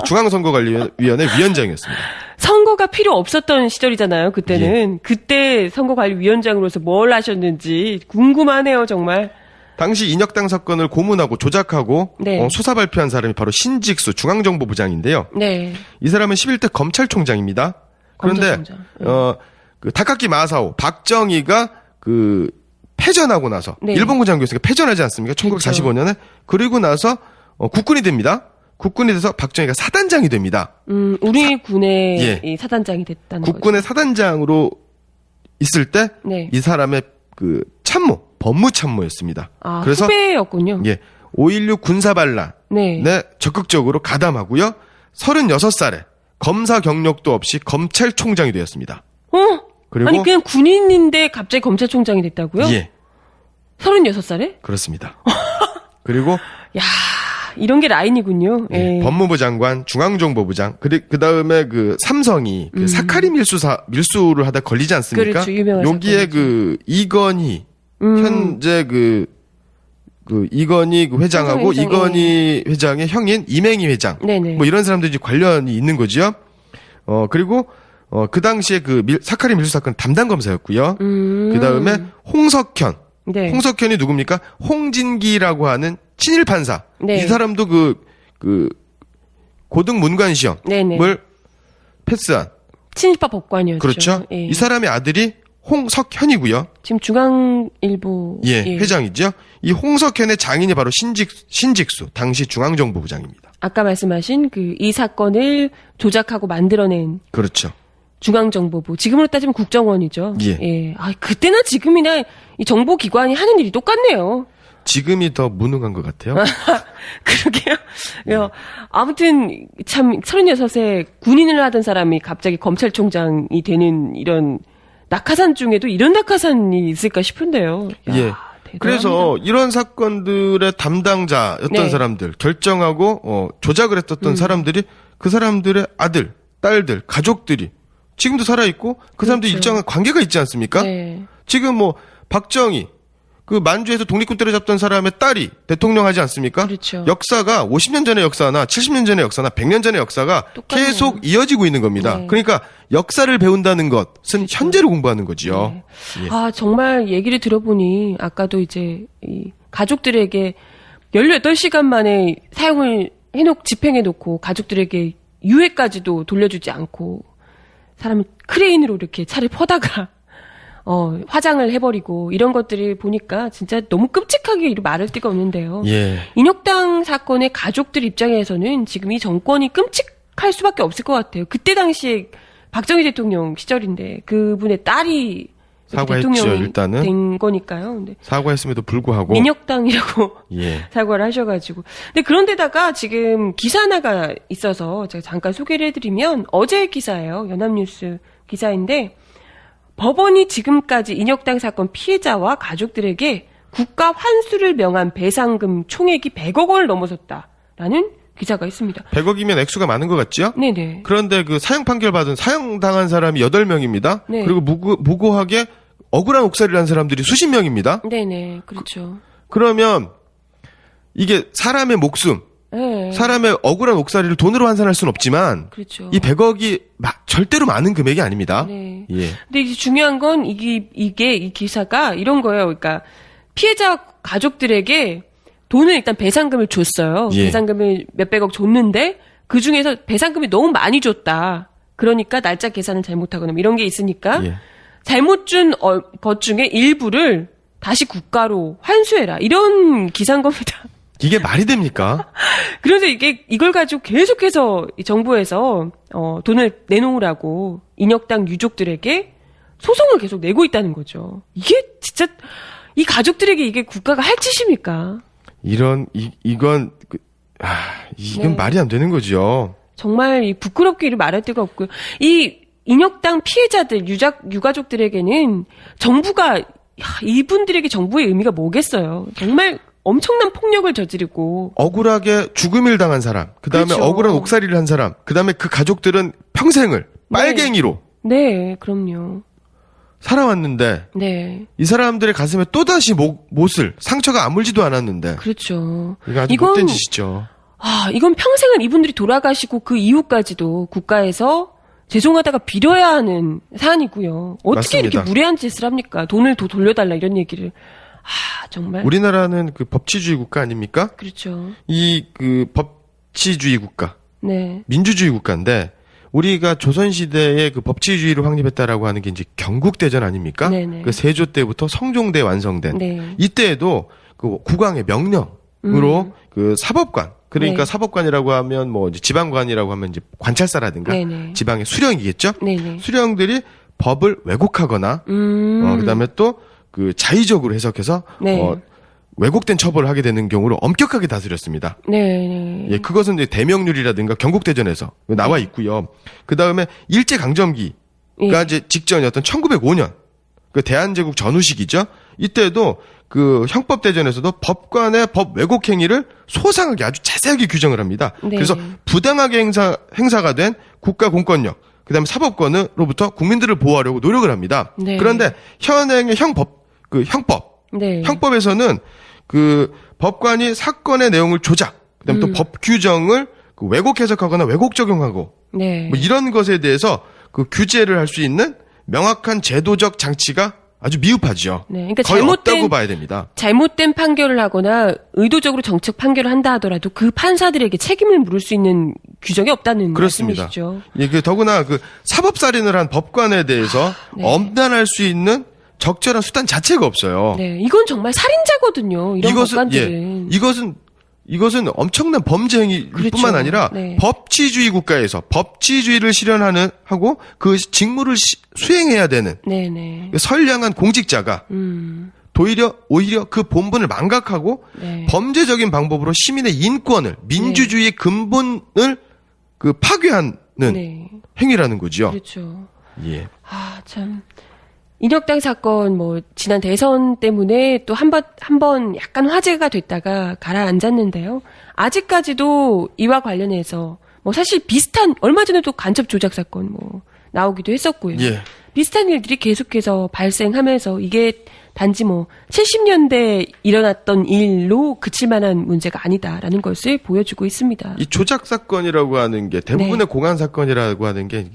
중앙선거관리위원회 위원장이었습니다. 선거가 필요 없었던 시절이잖아요. 그때는. 그때 선거관리위원장으로서 뭘 하셨는지 궁금하네요. 정말. 당시 인혁당 사건을 고문하고 조작하고 네. 수사 발표한 사람이 바로 신직수 중앙정보부장인데요. 네. 이 사람은 11대 검찰총장입니다. 그런데 검찰총장. 타카키 마사오, 박정희가 패전하고 나서 네. 일본군 장교였으니까 패전하지 않습니까? 1945년에. 그리고 나서 국군이 됩니다. 국군이 돼서 박정희가 사단장이 됩니다. 우리 군의 예. 이 사단장이 됐다는 국군의 거죠. 사단장으로 있을 때 이 네. 사람의 법무참모였습니다. 그래서 후배였군요. 5.16 군사반란에 네. 적극적으로 가담하고요. 36살에 검사 경력도 없이 검찰총장이 되었습니다. 그리고 아니 그냥 군인인데 갑자기 검찰총장이 됐다고요? 예, 36살에? 그렇습니다. 그리고 야, 이런 게 라인이군요. 예, 법무부 장관, 중앙정보부장, 그 다음에 삼성이 사카린 밀수를 하다 걸리지 않습니까? 그렇죠, 유명한 여기에 사건이죠. 이건희 현재 이건희 회장하고 회장, 이건희 회장의 형인 이맹희 회장, 네네. 이런 사람들이 관련이 있는 거지요. 그리고 그 당시에 사카린 밀수 사건 담당 검사였고요. 그 다음에 홍석현. 네. 홍석현이 누굽니까? 홍진기라고 하는 친일 판사. 네. 이 사람도 고등 문관 시험을 네네. 패스한. 친일파 법관이었죠. 그렇죠. 예. 이 사람의 아들이 홍석현이고요. 지금 중앙일보 회장이죠. 이 홍석현의 장인이 바로 신직수 당시 중앙정보부장입니다. 아까 말씀하신 이 사건을 조작하고 만들어낸 그렇죠. 중앙정보부. 지금으로 따지면 국정원이죠. 예. 그때나 지금이나 이 정보기관이 하는 일이 똑같네요. 지금이 더 무능한 것 같아요. 그러게요. 아무튼 참 36세 군인을 하던 사람이 갑자기 검찰총장이 되는 이런 낙하산 중에도 이런 낙하산이 있을까 싶은데요. 야, 예. 대단합니다. 그래서 이런 사건들의 담당자였던 네. 사람들, 결정하고 조작을 했었던 사람들이 그 사람들의 아들, 딸들, 가족들이 지금도 살아있고 그 사람들 그렇죠. 일정한 관계가 있지 않습니까? 네. 지금 뭐 박정희 그 만주에서 독립군 때려잡던 사람의 딸이 대통령 하지 않습니까? 그렇죠. 역사가 50년 전의 역사나 70년 전의 역사나 100년 전의 역사가 똑같네요. 계속 이어지고 있는 겁니다. 네. 그러니까 역사를 배운다는 것은 그렇죠. 현재를 공부하는 거지요. 네. 예. 아, 정말 얘기를 들어보니 아까도 이제 이 가족들에게 18시간 만에 사용을 집행해놓고 가족들에게 유해까지도 돌려주지 않고 사람을 크레인으로 이렇게 차를 퍼다가 화장을 해버리고 이런 것들을 보니까 진짜 너무 끔찍하게 말할 데가 없는데요. 예. 인혁당 사건의 가족들 입장에서는 지금 이 정권이 끔찍할 수밖에 없을 것 같아요. 그때 당시에 박정희 대통령 시절인데 그분의 딸이 사과했죠, 대통령이 일단은. 된 거니까요. 근데 사과했음에도 불구하고 민혁당이라고 예. 사과를 하셔가지고. 근데 그런데다가 지금 기사 하나가 있어서 제가 잠깐 소개를 해드리면 어제 기사예요. 연합뉴스 기사인데 법원이 지금까지 인혁당 사건 피해자와 가족들에게 국가 환수를 명한 배상금 총액이 100억 원을 넘어섰다라는 기사가 있습니다. 100억이면 액수가 많은 것 같죠? 네네. 그런데 그 사형 판결 받은 사형당한 사람이 8명입니다. 네. 그리고 무고하게 억울한 옥살이를 한 사람들이 수십 명입니다. 네네. 그렇죠. 그러면 이게 사람의 목숨, 네. 사람의 억울한 옥살이를 돈으로 환산할 수는 없지만 그렇죠. 이 100억이 절대로 많은 금액이 아닙니다. 네. 예. 근데 이제 중요한 건 이게 이 기사가 이런 거예요. 그러니까 피해자 가족들에게 돈을 일단 배상금을 줬어요. 예. 배상금을 몇백억 줬는데 그 중에서 배상금이 너무 많이 줬다. 그러니까 날짜 계산을 잘못하거나 뭐 이런 게 있으니까 예. 잘못 준 것 중에 일부를 다시 국가로 환수해라. 이런 기사인 겁니다. 이게 말이 됩니까? 그래서 이걸 가지고 계속해서 이 정부에서 돈을 내놓으라고 인혁당 유족들에게 소송을 계속 내고 있다는 거죠. 이게 진짜 이 가족들에게 이게 국가가 할 짓입니까? 이건 네. 말이 안 되는 거죠. 정말 이 부끄럽게 이를 말할 데가 없고요. 이 인혁당 피해자들 유가족들에게는 정부가 이분들에게 정부의 의미가 뭐겠어요. 정말 엄청난 폭력을 저지르고 억울하게 죽음을 당한 사람, 그다음에 그렇죠. 억울한 옥살이를 한 사람, 그다음에 그 가족들은 평생을 빨갱이로 네, 그럼요. 살아왔는데 네, 이 사람들의 가슴에 또다시 못을 상처가 아물지도 않았는데 그렇죠. 이거 아주 못된 짓이죠. 이건 평생을 이분들이 돌아가시고 그 이후까지도 국가에서 죄송하다가 빌어야 하는 사안이고요. 어떻게 맞습니다. 이렇게 무례한 짓을 합니까? 돈을 더 돌려달라 이런 얘기를. 정말. 우리나라는 그 법치주의 국가 아닙니까? 그렇죠. 이 그 법치주의 국가, 네. 민주주의 국가인데 우리가 조선시대에 그 법치주의를 확립했다라고 하는 게 이제 경국대전 아닙니까? 네네. 그 세조 때부터 성종대 완성된. 네. 이때에도 그 국왕의 명령으로 그 사법관, 그러니까 네. 사법관이라고 하면 뭐 이제 지방관이라고 하면 이제 관찰사라든가 네네. 지방의 수령이겠죠? 네네. 수령들이 법을 왜곡하거나 그다음에 또 그 자의적으로 해석해서 네. 왜곡된 처벌을 하게 되는 경우를 엄격하게 다스렸습니다. 네. 예, 그것은 이제 대명률이라든가 경국대전에서 나와 있고요. 그 다음에 일제강점기가 예. 이제 직전이었던 1905년, 그 대한제국 전후 시기죠. 이때도 그 형법대전에서도 법관의 법 왜곡 행위를 소상하게 아주 자세하게 규정을 합니다. 네. 그래서 부당하게 행사가 된 국가 공권력, 그 다음에 사법권으로부터 국민들을 보호하려고 노력을 합니다. 네. 그런데 현행의 형법, 네. 형법에서는 그 법관이 사건의 내용을 조작, 그다음에 또 법 규정을 그 왜곡 해석하거나 왜곡 적용하고 네. 뭐 이런 것에 대해서 그 규제를 할 수 있는 명확한 제도적 장치가 아주 미흡하죠. 네. 그러니까 거의 없다고 봐야 됩니다. 잘못된 판결을 하거나 의도적으로 정책 판결을 한다 하더라도 그 판사들에게 책임을 물을 수 있는 규정이 없다는 그렇습니다. 말씀이시죠. 예, 그 더구나 그 사법살인을 한 법관에 대해서 네. 엄단할 수 있는 적절한 수단 자체가 없어요. 네. 이건 정말 살인자거든요. 이런 법관들은. 이것은 엄청난 범죄 행위뿐만 그렇죠. 아니라 네. 법치주의 국가에서 법치주의를 하고 그 직무를 수행해야 되는 네네. 선량한 공직자가 오히려 그 본분을 망각하고 네. 범죄적인 방법으로 시민의 인권을 민주주의의 근본을 그 파괴하는 네. 행위라는 거죠. 그렇죠. 예. 참. 인혁당 사건 뭐 지난 대선 때문에 또 한 번 약간 화제가 됐다가 가라앉았는데요. 아직까지도 이와 관련해서 뭐 사실 비슷한 얼마 전에도 간첩 조작 사건 뭐 나오기도 했었고요. 예. 비슷한 일들이 계속해서 발생하면서 이게 단지 뭐 70년대에 일어났던 일로 그칠 만한 문제가 아니다라는 것을 보여주고 있습니다. 이 조작 사건이라고 하는 게 대부분의 네. 공안 사건이라고 하는 게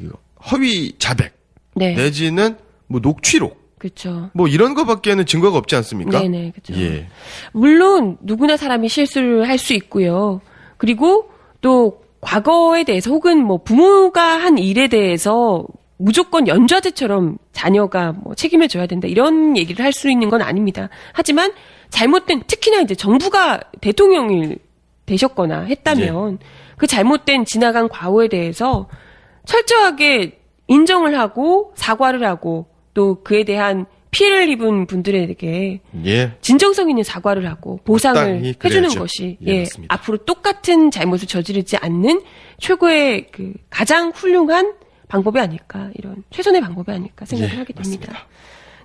허위 자백 네. 내지는 뭐 녹취록 그렇죠. 뭐 이런 거밖에는 증거가 없지 않습니까? 네네, 그렇죠. 예. 물론 누구나 사람이 실수를 할 수 있고요. 그리고 또 과거에 대해서 혹은 뭐 부모가 한 일에 대해서 무조건 연좌제처럼 자녀가 뭐 책임을 져야 된다 이런 얘기를 할 수 있는 건 아닙니다. 하지만 잘못된 특히나 이제 정부가 대통령이 되셨거나 했다면 그 잘못된 지나간 과오에 대해서 철저하게 인정을 하고 사과를 하고 또 그에 대한 피해를 입은 분들에게 예. 진정성 있는 사과를 하고 보상을 마땅히 해주는 그래야죠. 것이 예, 맞습니다. 앞으로 똑같은 잘못을 저지르지 않는 최고의 그 가장 훌륭한 방법이 아닐까 이런 최선의 방법이 아닐까 생각을 예, 하게 됩니다. 맞습니다.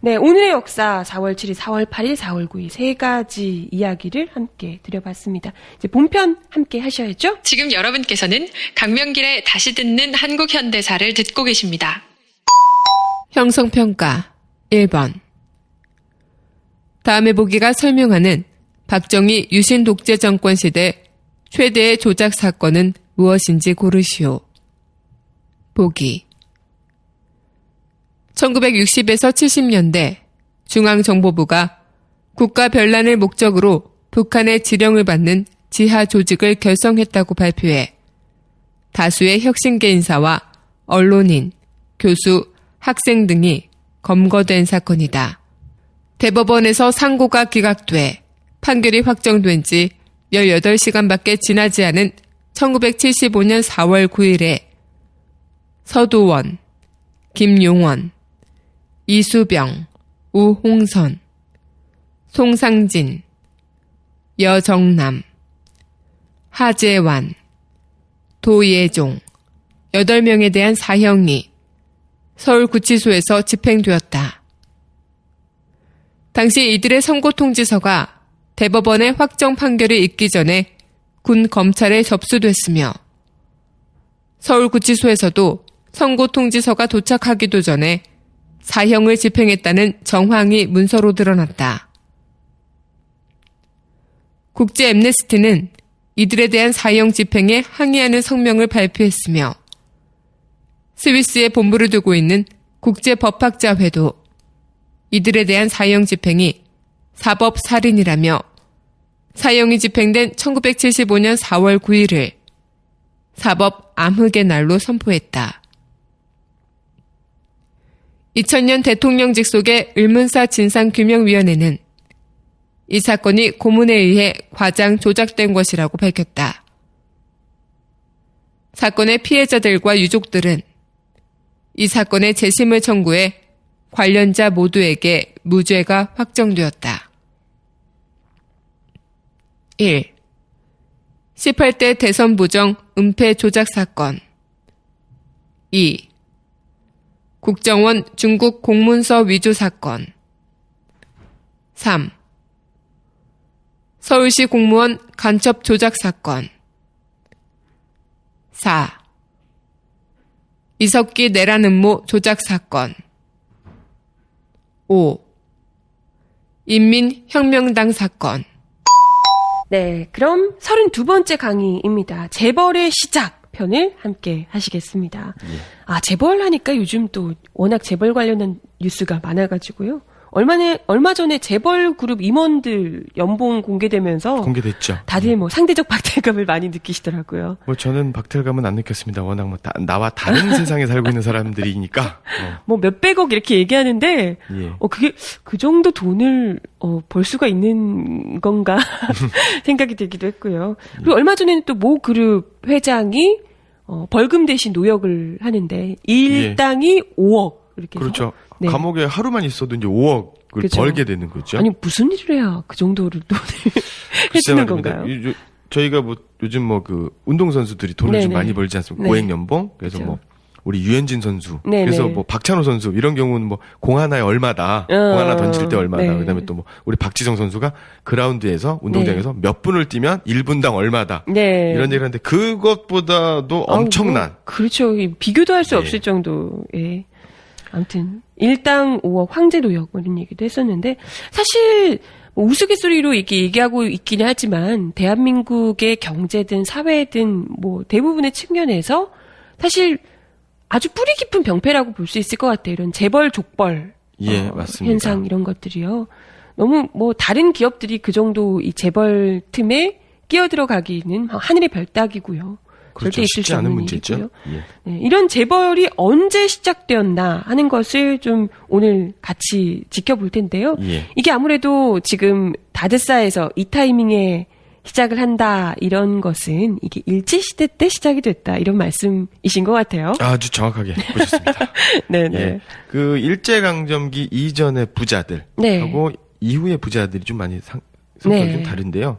네, 오늘의 역사 4월 7일, 4월 8일, 4월 9일 세 가지 이야기를 함께 드려봤습니다. 이제 본편 함께 하셔야죠. 지금 여러분께서는 강명길의 다시 듣는 한국 현대사를 듣고 계십니다. 형성평가 1번. 다음에 보기가 설명하는 박정희 유신 독재 정권 시대 최대의 조작 사건은 무엇인지 고르시오. 보기. 1960에서 70년대 중앙정보부가 국가 변란을 목적으로 북한의 지령을 받는 지하 조직을 결성했다고 발표해 다수의 혁신계 인사와 언론인, 교수, 학생 등이 검거된 사건이다. 대법원에서 상고가 기각돼 판결이 확정된 지 18시간밖에 지나지 않은 1975년 4월 9일에 서두원, 김용원, 이수병, 우홍선, 송상진, 여정남, 하재완, 도예종 8명에 대한 사형이 서울구치소에서 집행되었다. 당시 이들의 선고통지서가 대법원의 확정 판결이 있기 전에 군 검찰에 접수됐으며 서울구치소에서도 선고통지서가 도착하기도 전에 사형을 집행했다는 정황이 문서로 드러났다. 국제 엠네스티는 이들에 대한 사형 집행에 항의하는 성명을 발표했으며 스위스에 본부를 두고 있는 국제법학자회도 이들에 대한 사형 집행이 사법살인이라며 사형이 집행된 1975년 4월 9일을 사법 암흑의 날로 선포했다. 2000년 대통령 직속의 의문사 진상규명위원회는 이 사건이 고문에 의해 과장 조작된 것이라고 밝혔다. 사건의 피해자들과 유족들은 이 사건의 재심을 청구해 관련자 모두에게 무죄가 확정되었다. 1. 18대 대선 부정 은폐 조작 사건. 2. 국정원 중국 공문서 위조 사건. 3. 서울시 공무원 간첩 조작 사건. 4. 이석기 내란 음모 조작 사건. 5. 인민혁명당 사건. 네, 그럼 32번째 강의입니다. 재벌의 시작 편을 함께 하시겠습니다. 아, 재벌 하니까 요즘 또 워낙 재벌 관련한 뉴스가 많아가지고요. 얼마 전에 재벌 그룹 임원들 연봉 공개되면서 공개됐죠. 다들 뭐 상대적 박탈감을 많이 느끼시더라고요. 뭐 저는 박탈감은 안 느꼈습니다. 워낙 뭐 나와 다른 세상에 살고 있는 사람들이니까. 뭐 몇백억 이렇게 얘기하는데 예. 그게 그 정도 돈을 벌 수가 있는 건가 생각이 들기도 했고요. 그리고 얼마 전에는 또 모 그룹 회장이 벌금 대신 노역을 하는데 일당이 5억 이렇게 해서. 그렇죠. 네. 감옥에 하루만 있어도 이제 5억을 그렇죠. 벌게 되는 거죠. 아니 무슨 일을 해야 그 정도를 돈을 해주는 건가요? 저희가 뭐 요즘 뭐 그 운동 선수들이 돈을 좀 네네. 많이 벌지 않습니까? 네. 고액 연봉. 그래서 그렇죠. 뭐 우리 유현진 선수, 네네. 그래서 뭐 박찬호 선수 이런 경우는 뭐 공 하나에 얼마다, 공 하나 던질 때 얼마다, 네. 그다음에 또 뭐 우리 박지성 선수가 그라운드에서 운동장에서 몇 분을 뛰면 1분당 얼마다 네. 이런 얘기를 하는데 그것보다도 엄청난 뭐, 그렇죠. 비교도 할 수 예. 없을 정도의 아무튼 일당 5억 황제 노역 뭐 이런 얘기도 했었는데 사실 뭐 우스갯소리로 이렇게 얘기하고 있기는 하지만 대한민국의 경제든 사회든 뭐 대부분의 측면에서 사실 아주 뿌리 깊은 병폐라고 볼 수 있을 것 같아요. 이런 재벌 족벌 예, 맞습니다. 현상 이런 것들이요. 너무 뭐 다른 기업들이 그 정도 이 재벌 틈에 끼어들어가기는 하늘의 별 따기고요. 그렇죠. 절대 있을 쉽지 수 않은 없는 문제죠. 일이고요. 예. 네, 이런 재벌이 언제 시작되었나 하는 것을 좀 오늘 같이 지켜볼 텐데요. 예. 이게 아무래도 지금 다드사에서 이 타이밍에 시작을 한다 이런 것은 이게 일제시대 때 시작이 됐다 이런 말씀이신 것 같아요. 아주 정확하게 보셨습니다. 네네. 예. 그 일제강점기 이전의 부자들하고 네. 이후의 부자들이 좀 많이 성격이 네. 좀 다른데요.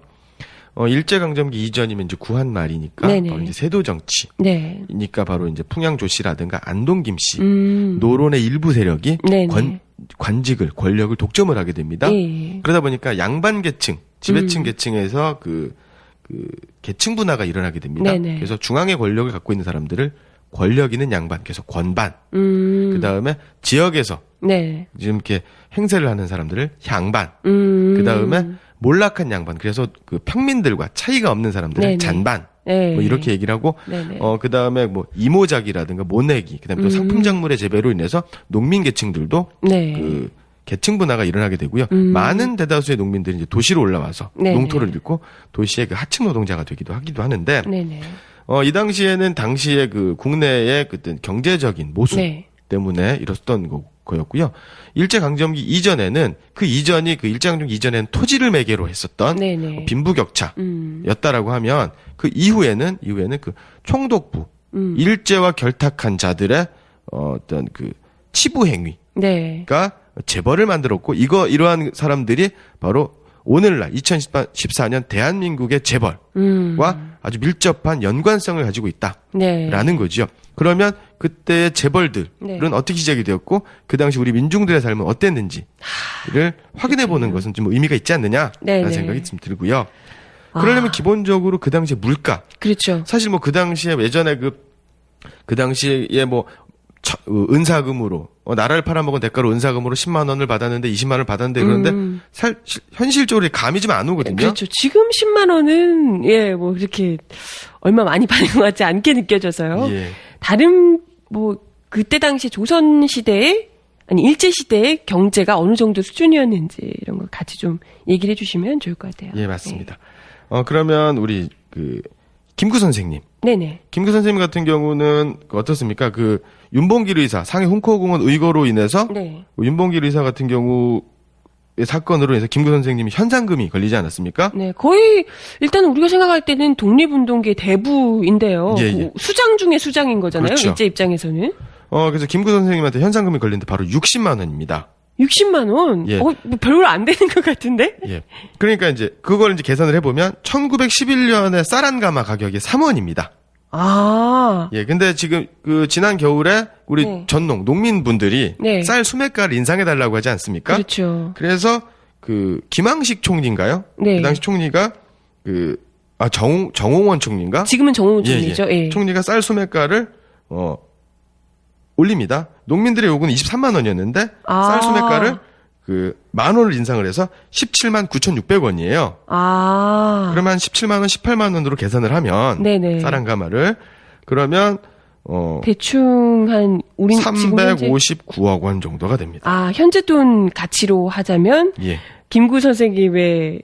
일제강점기 이전이면 이제 구한 말이니까 네네. 바로 이제 세도 정치니까 네. 바로 이제 풍양조 씨라든가 안동김 씨 음. 노론의 일부 세력이 네네. 관직을 권력을 독점을 하게 됩니다. 예. 그러다 보니까 양반 계층, 지배층 계층에서 그 계층 분화가 일어나게 됩니다. 네네. 그래서 중앙의 권력을 갖고 있는 사람들을 권력 있는 양반, 그래서 권반. 그 다음에 지역에서 네. 지금 이렇게 행세를 하는 사람들을 향반. 그 다음에 몰락한 양반, 그래서 그 평민들과 차이가 없는 사람들을 네네. 잔반. 네. 뭐 이렇게 얘기를 하고, 네네. 그 다음에 뭐 이모작이라든가 모내기, 그 다음에 또 상품작물의 재배로 인해서 농민 계층들도 네. 그 계층 분화가 일어나게 되고요. 많은 대다수의 농민들이 이제 도시로 올라와서 네네. 농토를 잃고 도시의 그 하층 노동자가 되기도 하기도 하는데, 네네. 이 당시에는 당시에 그 국내의 그때 경제적인 모순 네. 때문에 이뤘던 거였고요. 일제강점기 이전에는 그 일제강점기 이전에는 토지를 매개로 했었던 네네. 빈부격차였다라고 하면 그 이후에는 그 총독부 일제와 결탁한 자들의 어떤 그 치부 행위가 네. 재벌을 만들었고 이러한 사람들이 바로 오늘날 2014년 대한민국의 재벌과 아주 밀접한 연관성을 가지고 있다라는 네. 거죠. 그러면 그때의 재벌들은 네. 어떻게 시작이 되었고 그 당시 우리 민중들의 삶은 어땠는지를 확인해 보는 것은 좀 의미가 있지 않느냐라는 네네. 생각이 좀 들고요. 그러려면 기본적으로 그 당시의 물가, 그렇죠. 사실 뭐 그 당시에 예전에 그 당시에 뭐 은사금으로 나라를 팔아먹은 대가로 은사금으로 10만 원을 받았는데 20만 원을 받았는데 그런데 현실적으로 감이 좀 안 오거든요. 그렇죠. 지금 10만 원은 예, 뭐 그렇게 얼마 많이 받는 것 같지 않게 느껴져서요. 예. 다른 뭐 그때 당시 조선 시대에 아니 일제 시대의 경제가 어느 정도 수준이었는지 이런 걸 같이 좀 얘기를 해주시면 좋을 것 같아요. 예, 맞습니다. 그러면 우리 김구 선생님. 네네. 김구 선생님 같은 경우는 어떻습니까? 윤봉길 의사 상해 홍코공원 의거로 인해서 네. 윤봉길 의사 같은 경우의 사건으로 인해서 김구 선생님이 현상금이 걸리지 않았습니까? 네, 거의 일단 우리가 생각할 때는 독립운동계 대부인데요. 예, 예. 수장 중에 수장인 거잖아요. 그렇죠. 일제 입장에서는 그래서 김구 선생님한테 현상금이 걸리는데 바로 60만 원입니다. 60만 원. 예. 뭐 별로 안 되는 것 같은데. 예. 그러니까 이제 그걸 이제 계산을 해보면 1911년에 쌀 한 가마 가격이 3원입니다. 아, 예. 근데 지금 지난 겨울에 우리 네. 농민분들이 네. 쌀 수매가를 인상해달라고 하지 않습니까? 그렇죠. 그래서 김항식 총리인가요? 네. 그 당시 총리가 정홍원 총리인가? 지금은 정홍원 예, 총리죠. 예. 예. 총리가 쌀 수매가를 올립니다. 농민들의 요구는 23만 원이었는데 아. 쌀 수매가를 10,000원을 인상을 해서 179만 9,600원이에요. 아, 그러면 17만 원, 18만 원으로 계산을 하면 네네. 쌀 한 가마를 그러면 대충 한 우리 지금 현재 359억 원 정도가 됩니다. 현재 돈 가치로 하자면 예. 김구 선생님의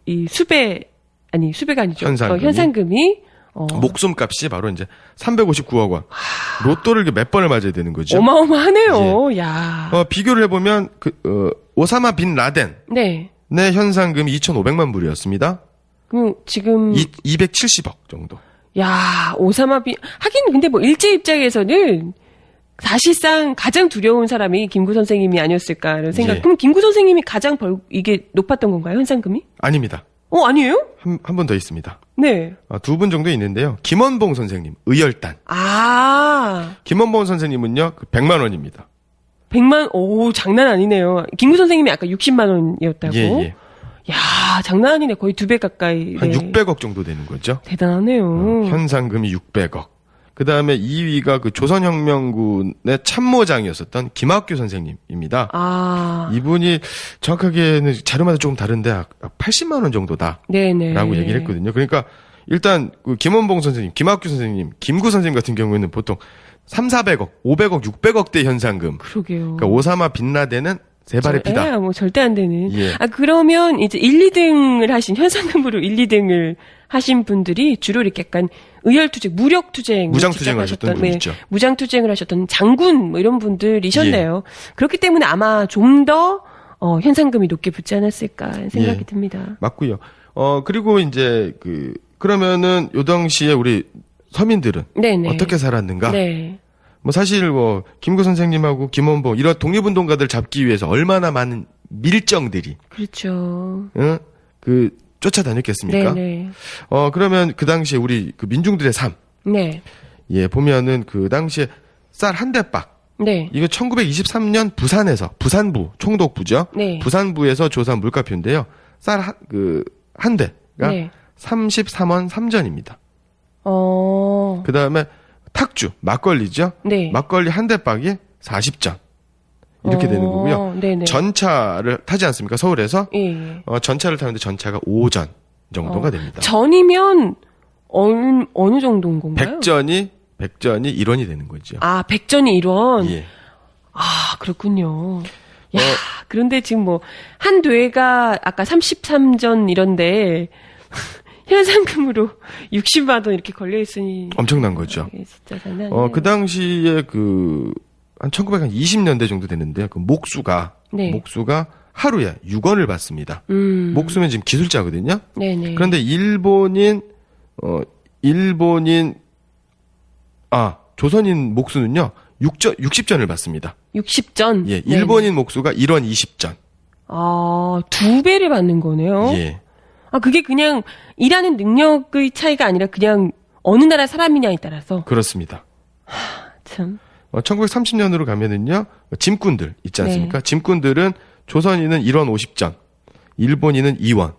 이 수배가 아니죠. 현상금이 목숨값이 바로 이제 359억 원. 로또를 몇 번을 맞아야 되는 거죠. 어마어마하네요. 야. 비교를 해보면 오사마 빈 라덴의 네. 현상금이 2,500만 불이었습니다. 그럼 지금 270억 정도. 야, 하긴 근데 뭐 일제 입장에서는 사실상 가장 두려운 사람이 김구 선생님이 아니었을까라는 생각. 예. 그럼 김구 선생님이 가장 이게 높았던 건가요? 현상금이? 아닙니다. 아니에요? 한 번 더 있습니다. 네. 두 분 정도 있는데요. 김원봉 선생님, 의열단. 아, 김원봉 선생님은요, 100만 원입니다. 100만, 오, 장난 아니네요. 김구 선생님이 아까 60만 원이었다고? 예, 예. 야, 장난 아니네. 거의 2배 가까이. 한 네. 600억 정도 되는 거죠. 대단하네요. 현상금이 600억. 그 다음에 2위가 그 조선혁명군의 참모장이었었던 김학규 선생님입니다. 아, 이분이 정확하게는 자료마다 조금 다른데 80만 원 정도다라고 네네. 얘기를 했거든요. 그러니까 일단 그 김원봉 선생님, 김학규 선생님, 김구 선생님 같은 경우에는 보통 3, 400억, 500억, 600억대 현상금. 그러게요. 그러니까 오사마 빈라덴은 세 발의 피다. 뭐 절대 안 되는. 예. 아, 그러면 이제 1, 2등을 하신, 현상금으로 1, 2등을 하신 분들이 주로 이렇게 약간 의열투쟁, 무력투쟁. 무장투쟁을 하셨던 분 있죠. 무장투쟁을 하셨던 장군, 뭐 이런 분들이셨네요. 그렇기 때문에 아마 좀 더, 현상금이 높게 붙지 않았을까 생각이 예. 듭니다. 맞고요. 그리고 이제 그러면은 요 당시에 우리 서민들은 네네. 어떻게 살았는가? 네. 뭐 사실 뭐 김구 선생님하고 김원봉 이런 독립운동가들 잡기 위해서 얼마나 많은 밀정들이 그렇죠. 쫓아다녔겠습니까? 네네. 그러면 그 당시에 우리 그 민중들의 삶, 네. 예, 보면은 그 당시에 쌀 한 대박. 네. 이거 1923년 부산에서 부산부 총독부죠. 네. 부산부에서 조사한 물가표인데요. 쌀 한 대가 네. 33원 3전입니다. 어. 그 다음에 탁주, 막걸리죠. 네. 막걸리 한 대박이 40전. 이렇게 되는 거고요. 네네. 전차를 타지 않습니까? 서울에서. 예. 전차를 타는데 전차가 5전 정도가 됩니다. 전이면 어느 정도인 건가요? 100전이 1원이 되는 거죠. 아, 100전이 1원? 예. 아, 그렇군요. 야, 그런데 지금 뭐, 한 되가 아까 33전 이런데, 현상금으로 60만 원 이렇게 걸려있으니. 엄청난 거죠. 이게 진짜 장난 아니에요. 그 당시에 한 1920년대 정도 됐는데요. 그 목수가 하루에 6원을 받습니다. 목수면 지금 기술자거든요. 네네. 그런데 조선인 목수는요, 60전을 받습니다. 60전? 예, 네네. 일본인 목수가 1원 20전. 아, 2배를 받는 거네요? 예. 아, 그게 그냥 일하는 능력의 차이가 아니라 그냥 어느 나라 사람이냐에 따라서. 그렇습니다. 참. 1930년으로 가면은요, 짐꾼들 있지 않습니까? 짐꾼들은 조선인은 1원 50전, 일본인은 2원.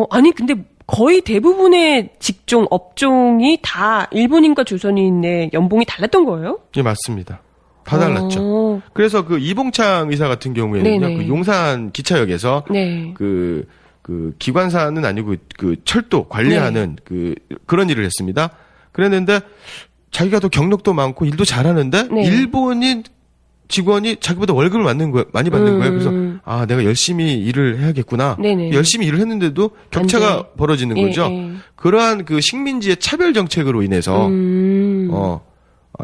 아니, 근데 거의 대부분의 직종, 업종이 다 일본인과 조선인의 연봉이 달랐던 거예요? 예, 맞습니다. 다 달랐죠. 그래서 그 이봉창 의사 같은 경우에는요, 네네. 그 용산 기차역에서 네. 그 기관사는 아니고 그 철도 관리하는 그런 일을 했습니다. 그랬는데 자기가 더 경력도 많고 일도 잘하는데 네. 일본인 직원이 자기보다 월급을 많이 받는 거예요. 그래서 내가 열심히 일을 해야겠구나. 네네. 열심히 일을 했는데도 격차가 벌어지는 거죠. 예. 그러한 그 식민지의 차별 정책으로 인해서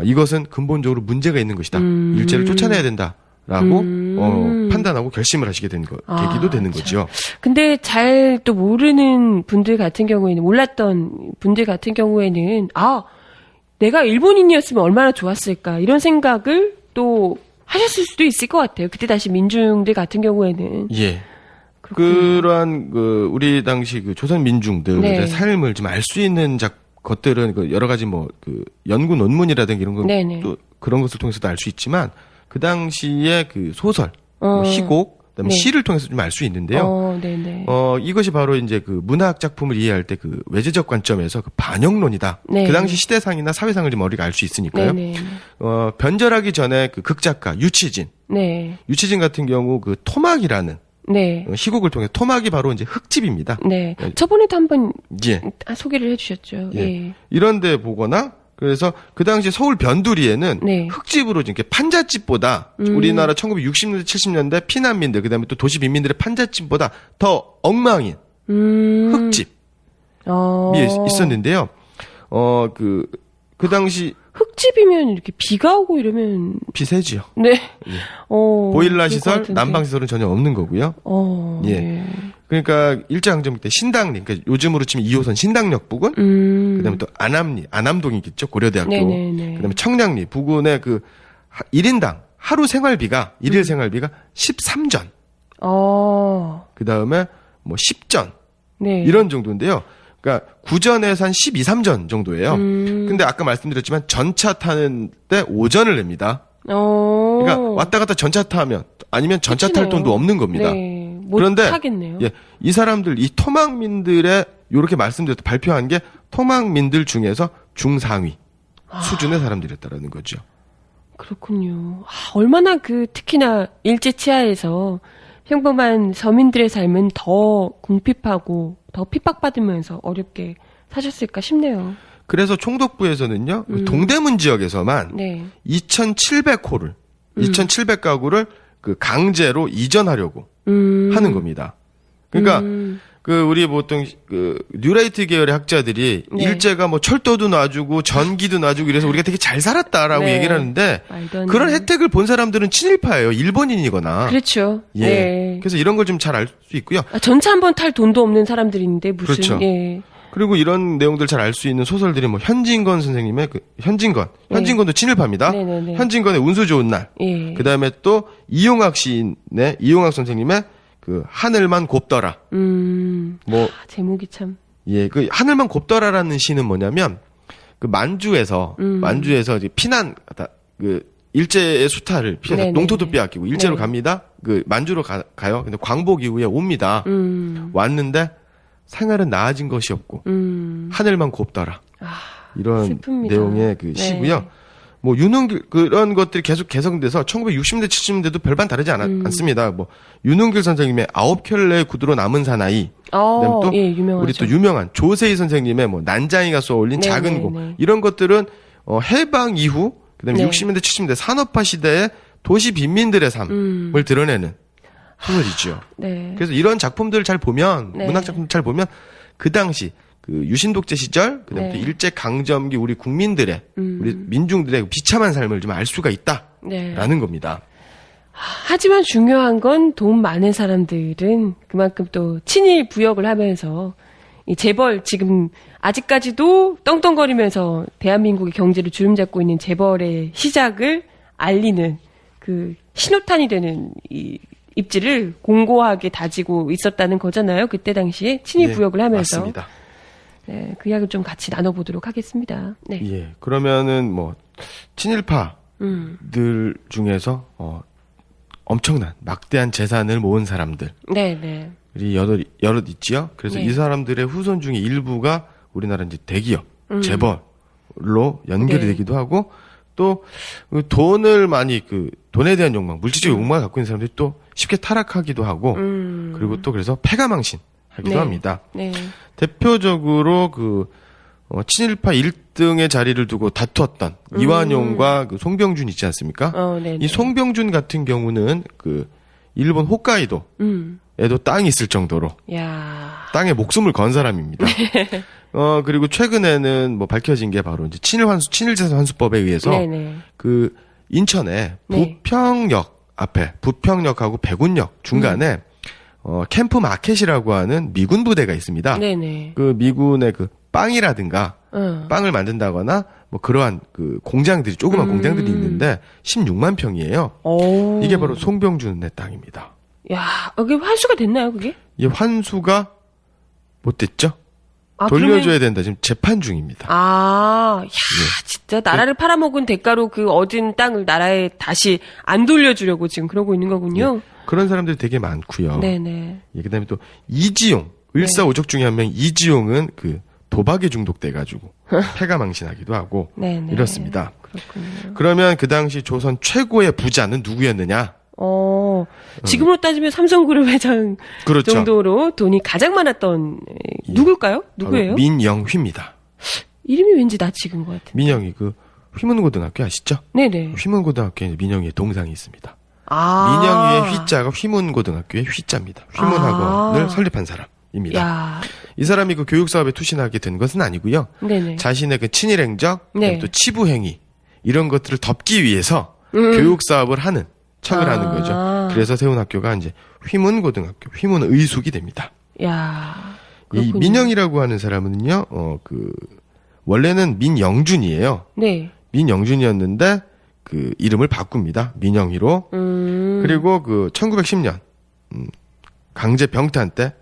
이것은 근본적으로 문제가 있는 것이다. 일제를 쫓아내야 된다라고 판단하고 결심을 하시게 된 계기도 되는 거죠. 근데 잘 또 모르는 분들 같은 경우에는, 몰랐던 분들 같은 경우에는, 내가 일본인이었으면 얼마나 좋았을까, 이런 생각을 또 하셨을 수도 있을 것 같아요. 그때 다시 민중들 같은 경우에는. 예. 그렇군요. 그러한 우리 당시 조선 민중들의 네. 삶을 좀 알 수 있는 것들은 여러 가지 연구 논문이라든가 이런 건 네네. 또 그런 것을 통해서도 알 수 있지만 그 당시에 소설, 희곡, 그다음에 네. 시를 통해서 좀 알 수 있는데요. 네네. 이것이 바로 이제 문학 작품을 이해할 때 외제적 관점에서 반영론이다. 네. 그 당시 시대상이나 사회상을 좀 우리가 알 수 있으니까요. 네네. 변절하기 전에 극작가 유치진 네. 같은 경우 토막이라는 네. 희곡을 통해 토막이 바로 이제 흑집입니다. 네. 저번에도 한번 예. 소개를 해주셨죠. 예. 예. 이런데 보거나 그래서 그 당시 서울 변두리에는 네. 흑집으로 이렇게 판잣집보다 우리나라 1960년대 70년대 피난민들 그다음에 또 도시 빈민들의 판잣집보다 더 엉망인 흑집이 있었는데요. 그 당시 흑집이면 이렇게 비가 오고 이러면 비세지요. 네. 예. 보일러 시설, 난방 시설은 전혀 없는 거고요. 예. 네. 그러니까 일제강점기 때 신당리, 그러니까 요즘으로 치면 2호선 신당역 부근, 그다음에 또 안암동이 있겠죠, 고려대학교. 네네네. 그다음에 청량리 부근의 1인당 하루 생활비가 일일 생활비가 13전. 그다음에 10전. 네. 이런 정도인데요. 그러니까 구전에서 한 12, 3전 정도예요. 근데 아까 말씀드렸지만 전차 타는 때 오전을 냅니다. 그러니까 왔다 갔다 전차 타면 아니면 전차 탈 그치네요. 돈도 없는 겁니다. 네, 못 그런데 타겠네요. 예, 이 사람들 이 토막민들의 요렇게 말씀드렸 발표한 게 토막민들 중에서 중상위 수준의 사람들이었다라는 거죠. 그렇군요. 얼마나 특히나 일제 치하에서 평범한 서민들의 삶은 더 궁핍하고 더 핍박받으면서 어렵게 사셨을까 싶네요. 그래서 총독부에서는요, 동대문 지역에서만 네. 2,700가구를 그 강제로 이전하려고 하는 겁니다. 그러니까 우리 보통 뉴라이트 계열의 학자들이 네. 일제가 뭐 철도도 놔주고 전기도 놔주고 이래서 우리가 되게 잘 살았다라고 네. 얘기를 하는데 말도 안 그런 돼요. 혜택을 본 사람들은 친일파예요. 일본인이거나. 그렇죠. 예. 네. 그래서 이런 걸 좀 잘 알 수 있고요. 전차 한 번 탈 돈도 없는 사람들인데 무슨 그렇죠. 예. 그리고 이런 내용들 잘 알 수 있는 소설들이 뭐 현진건 선생님의 현진건도 친일파입니다. 네네네. 현진건의 운수 좋은 날. 예. 그다음에 또 이용학 시인의 이용학 선생님의 하늘만 곱더라. 뭐 제목이 참. 예, 하늘만 곱더라라는 시는 뭐냐면 만주에서 이제 피난 일제의 수탈을 피해서 네네네. 농토도 빼앗기고 일제로 네. 갑니다. 만주로 가요. 근데 광복 이후에 옵니다. 왔는데 생활은 나아진 것이 없고 하늘만 곱더라. 이런 슬픕니다. 내용의 네. 시고요. 뭐 윤은길 그런 것들이 계속 개성돼서 1960년대 70년대도 별반 다르지 않습니다. 뭐 윤은길 선생님의 9켤레의 구두로 남은 사나이. 그다음에 또 예, 유명하죠. 우리 또 유명한 조세희 선생님의 뭐 난장이가 쏘아올린 네, 작은 네, 곰. 네. 이런 것들은 해방 이후 그다음에 네. 60년대 70년대 산업화 시대의 도시 빈민들의 삶을 드러내는 소설이죠. 네. 그래서 이런 작품들을 잘 보면 네. 문학 작품들 잘 보면 그 당시 유신 독재 시절 그다음에 또 네. 일제 강점기 우리 국민들의 우리 민중들의 비참한 삶을 좀 알 수가 있다라는 네. 겁니다. 하지만 중요한 건 돈 많은 사람들은 그만큼 또 친일 부역을 하면서 이 재벌 지금 아직까지도 떵떵거리면서 대한민국의 경제를 주름잡고 있는 재벌의 시작을 알리는 신호탄이 되는 이 입지를 공고하게 다지고 있었다는 거잖아요. 그때 당시에 친일 예, 부역을 하면서. 맞습니다. 네, 그 이야기를 좀 같이 나눠보도록 하겠습니다. 네. 예. 그러면은 뭐 친일파들 중에서 엄청난 막대한 재산을 모은 사람들이 네, 네. 여럿 있지요. 그래서 네. 이 사람들의 후손 중에 일부가 우리나라 이제 대기업, 재벌로 연결이 네. 되기도 하고 또 돈을 많이 돈에 대한 욕망, 물질적 욕망을 갖고 있는 사람들이 또 쉽게 타락하기도 하고 그리고 또 그래서 패가망신하기도 네. 합니다. 네. 대표적으로 친일파 1등의 자리를 두고 다투었던 이완용과 송병준 있지 않습니까? 네. 이 송병준 같은 경우는 일본 홋카이도에도 땅이 있을 정도로 야. 땅에 목숨을 건 사람입니다. 그리고 최근에는 뭐 밝혀진 게 바로 이제 친일재산 환수법에 의해서 네네. 인천에 네. 부평역 앞에 부평역하고 백운역 중간에 캠프 마켓이라고 하는 미군 부대가 있습니다. 네네. 미군의 빵이라든가 빵을 만든다거나 뭐 그러한 공장들이 조그만 공장들이 있는데 16만 평이에요. 오. 이게 바로 송병준의 땅입니다. 야, 그게 환수가 됐나요, 그게? 이 환수가 못 됐죠? 아, 돌려줘야 된다. 지금 재판 중입니다. 야, 진짜 나라를 팔아먹은 대가로 얻은 땅을 나라에 다시 안 돌려주려고 지금 그러고 있는 거군요. 그런 사람들이 되게 많고요. 네네. 예, 그다음에 또 이지용 을사오적 중에 한 명 이지용은 도박에 중독돼가지고 패가망신하기도 하고 네네. 이렇습니다. 그렇군요. 그러면 그 당시 조선 최고의 부자는 누구였느냐? 지금으로 따지면 삼성그룹 회장 그렇죠. 정도로 돈이 가장 많았던 누굴까요? 누구예요? 바로 민영휘입니다. 이름이 왠지 나 찍은 것 같은데. 민영이 휘문고등학교 아시죠? 네네. 휘문고등학교에 민영이의 동상이 있습니다. 아. 민영이의 휘자가 휘문고등학교의 휘자입니다. 휘문학원을 설립한 사람입니다. 야. 이 사람이 교육 사업에 투신하게 된 것은 아니고요. 네네. 자신의 친일 행적, 네. 또 치부 행위 이런 것들을 덮기 위해서 교육 사업을 하는 척을 하는 거죠. 그래서 세운 학교가 이제 휘문고등학교, 휘문의숙이 됩니다. 야. 이 그렇군요. 민영이라고 하는 사람은요, 원래는 민영준이에요. 네. 민영준이었는데 이름을 바꿉니다. 민영희로. 그리고 1910년 강제 병탄 때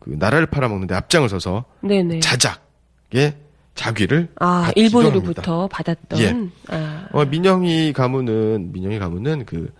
그 나라를 팔아먹는데 앞장을 서서 네네. 자작의 자귀를 아, 받기도 일본으로부터 받았던. 예. 아. 민영희 가문은 그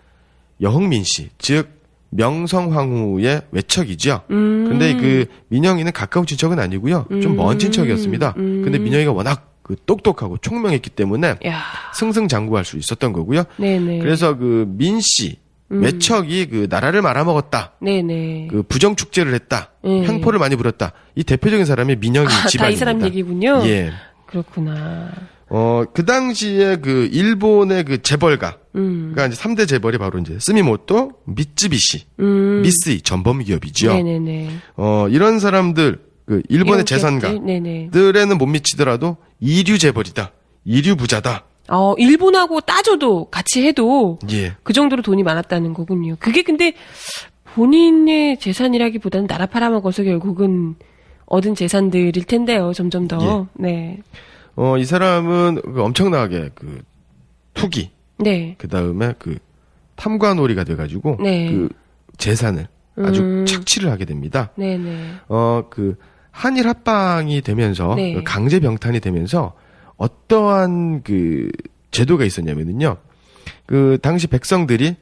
여흥민 씨, 즉 명성황후의 외척이죠. 근데 그 민영이는 가까운 친척은 아니고요. 좀 먼 친척이었습니다. 근데 민영이가 워낙 그 똑똑하고 총명했기 때문에 야. 승승장구할 수 있었던 거고요. 네네. 그래서 그 민 씨 외척이 그 나라를 말아먹었다. 네네. 그 부정 축제를 했다. 네. 횡포를 많이 부렸다. 이 대표적인 사람이 민영이 다 집안입니다. 이 사람 얘기군요. 예. 그렇구나. 그 당시에 그 일본의 그 재벌가, 그러니까 이제 3대 재벌이 바로 이제 스미모토, 미쯔비시, 미쓰이 전범 기업이죠. 네네네. 이런 사람들, 그 일본의 이런 재산가들에는 네네. 못 미치더라도 이류 재벌이다, 이류 부자다. 일본하고 따져도 같이 해도 예. 그 정도로 돈이 많았다는 거군요. 그게 근데 본인의 재산이라기보다는 나라 팔아먹어서 결국은 얻은 재산들일 텐데요. 점점 더. 네. 이 사람은 그 엄청나게 그 투기, 네. 그 다음에 그 탐관오리가 돼가지고 네. 그 재산을 아주 착취를 하게 됩니다. 네네. 그 한일 합방이 되면서 네. 강제 병탄이 되면서 어떠한 그 제도가 있었냐면은요. 그 당시 백성들이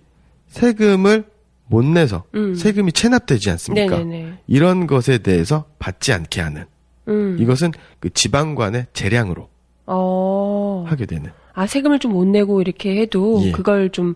세금을 못 내서 세금이 체납되지 않습니까? 네네네. 이런 것에 대해서 받지 않게 하는 이것은 그 지방관의 재량으로 하게 되는. 세금을 좀 못 내고 이렇게 해도 예. 그걸 좀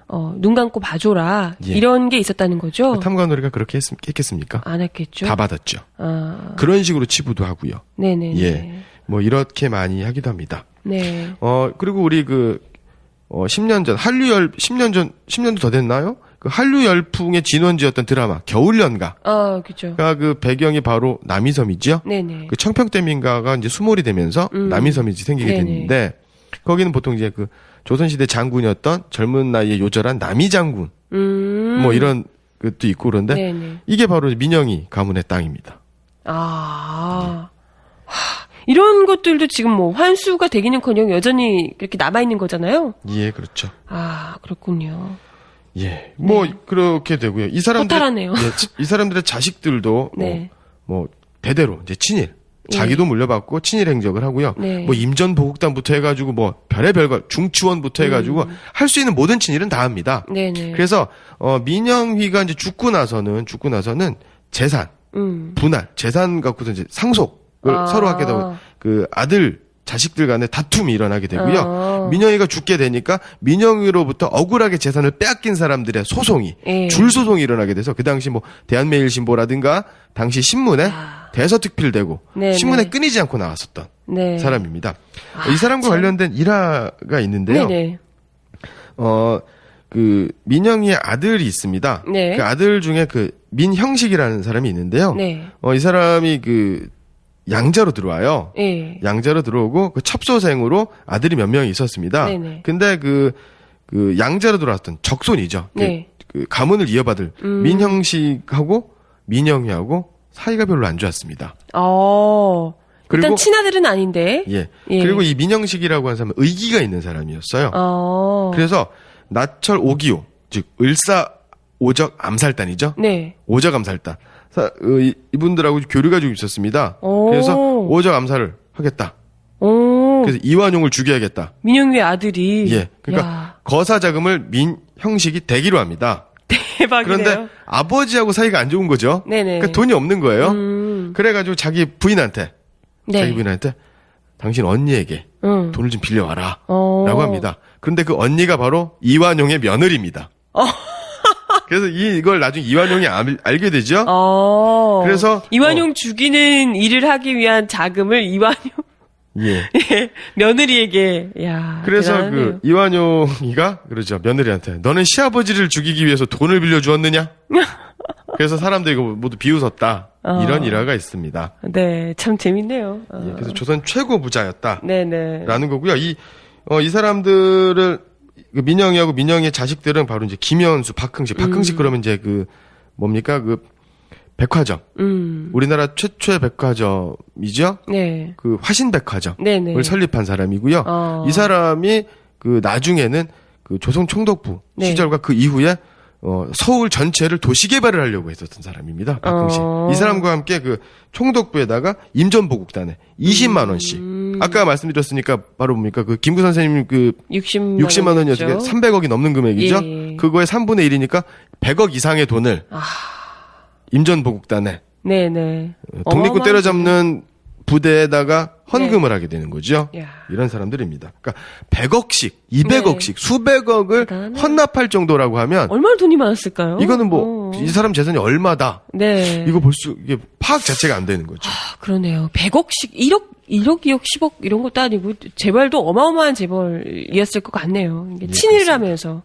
눈 감고 봐줘라. 예. 이런 게 있었다는 거죠. 탐관오리가 그렇게 했겠습니까? 안 했겠죠. 다 받았죠. 아, 그런 식으로 치부도 하고요. 네네네. 예. 뭐 이렇게 많이 하기도 합니다. 네. 그리고 우리 10년 전, 10년도 더 됐나요? 그 한류 열풍의 진원지였던 드라마, 겨울연가. 그죠. 그 배경이 바로 남이섬이죠? 네네. 그 청평대민가가 이제 수몰이 되면서 남이섬이 생기게 네네. 됐는데, 거기는 보통 이제 그 조선시대 장군이었던 젊은 나이에 요절한 남이 장군, 뭐 이런 것도 있고 그런데, 네네. 이게 바로 민영이 가문의 땅입니다. 이런 것들도 지금 뭐 환수가 되기는커녕 여전히 그렇게 남아있는 거잖아요. 예, 그렇죠. 그렇군요. 예, 뭐 그렇게 되고요. 이 사람들, 허탈하네요. 이 사람들의 자식들도 네. 뭐 대대로 이제 친일, 자기도 물려받고 친일 행적을 하고요. 네. 뭐 임전보국단부터 해가지고 뭐 별의별 걸 중치원부터 해가지고 할 수 있는 모든 친일은 다 합니다. 네네. 그래서 민영휘가 이제 죽고 나서는 재산, 분할, 재산 갖고서 이제 상속을 서로 하게 되고 그 아들 자식들 간의 다툼이 일어나게 되고요. 민영이가 죽게 되니까 민영이로부터 억울하게 재산을 빼앗긴 사람들의 소송이 줄소송이 일어나게 돼서 그 당시 뭐 대한매일신보라든가 당시 신문에 대서특필되고 네네. 신문에 끊이지 않고 나왔었던 네. 사람입니다. 이 사람과 관련된 일화가 있는데요. 네네. 그 민영이의 아들이 있습니다. 네. 그 아들 중에 그 민형식이라는 사람이 있는데요. 네. 이 사람이 그 양자로 들어와요. 예. 양자로 들어오고 그 첩소생으로 아들이 몇 명이 있었습니다. 네네. 근데 그 양자로 들어왔던 적손이죠. 네. 그 가문을 이어받을 민형식하고 민영이하고 사이가 별로 안 좋았습니다. 일단 그리고 친아들은 아닌데. 예. 예. 그리고 이 민형식이라고 하는 사람은 의기가 있는 사람이었어요. 그래서 나철 오기호, 즉 을사오적 암살단이죠. 네. 오적 암살단. 이분들하고 교류가 좀 있었습니다. 그래서 오적 암살을 하겠다. 그래서 이완용을 죽여야겠다. 민영규의 아들이. 예. 그러니까 거사 자금을 민형식이 대기로 합니다. 대박이네요. 그런데 아버지하고 사이가 안 좋은 거죠. 네네. 그러니까 돈이 없는 거예요. 그래가지고 자기 부인한테 당신 언니에게 돈을 좀 빌려와라. 라고 합니다. 그런데 그 언니가 바로 이완용의 며느리입니다. 그래서 이걸 나중에 이완용이 알게 되죠. 그래서 이완용 죽이는 일을 하기 위한 자금을 이완용 예. 며느리에게. 야. 그래서 대단하네요. 그 이완용이가 그러죠. 며느리한테 너는 시아버지를 죽이기 위해서 돈을 빌려 주었느냐? 그래서 사람들이 모두 비웃었다. 이런 일화가 있습니다. 네, 참 재밌네요. 예, 그래서 조선 최고 부자였다. 네네. 라는 거고요. 이 사람들을 그 민영이하고 민영이의 자식들은 바로 이제 김현수, 박흥식 그러면 이제 그 뭡니까 그 백화점. 우리나라 최초의 백화점이죠. 네. 그 화신백화점을 네네. 설립한 사람이고요. 이 사람이 그 나중에는 그 조선 총독부 네. 시절과 그 이후에 서울 전체를 도시 개발을 하려고 했었던 사람입니다. 박흥식. 이 사람과 함께 그 총독부에다가 임전보국단에 20만 원씩. 아까 말씀드렸으니까 바로 뭡니까? 그 김구 선생님 그 60만 원이었으니까 300억이 넘는 금액이죠. 예. 그거의 3분의 1이니까 100억 이상의 돈을 임전보국단에 네네. 독립군 때려잡는 부대에다가 헌금을 하게 되는 거죠. 야. 이런 사람들입니다. 그러니까 100억씩, 200억씩, 수백억을 대단하네. 헌납할 정도라고 하면 얼마나 돈이 많았을까요? 이거는 뭐 이 사람 재산이 얼마다 네. 이거 이게 파악 자체가 안 되는 거죠. 그러네요. 100억씩 1억, 2억, 10억 이런 것도 아니고 재벌도 어마어마한 재벌이었을 것 같네요. 이게 예, 친일을 하면서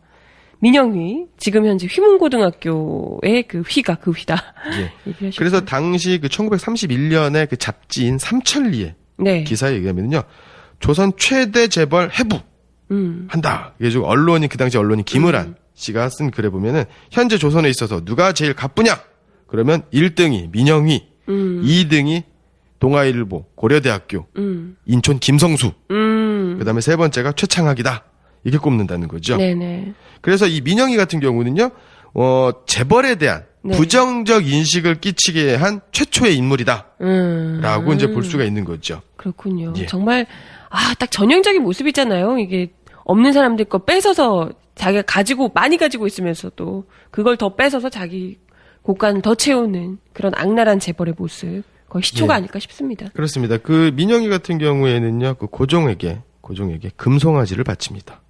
민영휘 지금 현재 휘문고등학교의 그 휘가 그 휘다. 예. 얘기를 하셨죠. 그래서 당시 그 1931년에 그 잡지인 삼천리의 네. 기사에 의하면요. 조선 최대 재벌 해부 한다. 이게 좀 언론이 그 당시 언론인 김을한 씨가 쓴 글에 보면은 현재 조선에 있어서 누가 제일 가쁘냐? 그러면 1등이 민영휘, 2등이 동아일보, 고려대학교, 인촌 김성수, 그다음에 세 번째가 최창학이다. 이게 꼽는다는 거죠. 네네. 그래서 이 민영휘 같은 경우는요, 재벌에 대한 네. 부정적 인식을 끼치게 한 최초의 인물이다. 라고 이제 볼 수가 있는 거죠. 그렇군요. 예. 정말 딱 전형적인 모습이잖아요. 이게 없는 사람들 거 뺏어서 자기가 많이 가지고 있으면서도 그걸 더 뺏어서 자기 곳간을 더 채우는 그런 악랄한 재벌의 모습. 거의 시초가 예. 아닐까 싶습니다. 그렇습니다. 그 민영휘 같은 경우에는요, 그 고종에게 금송아지를 바칩니다.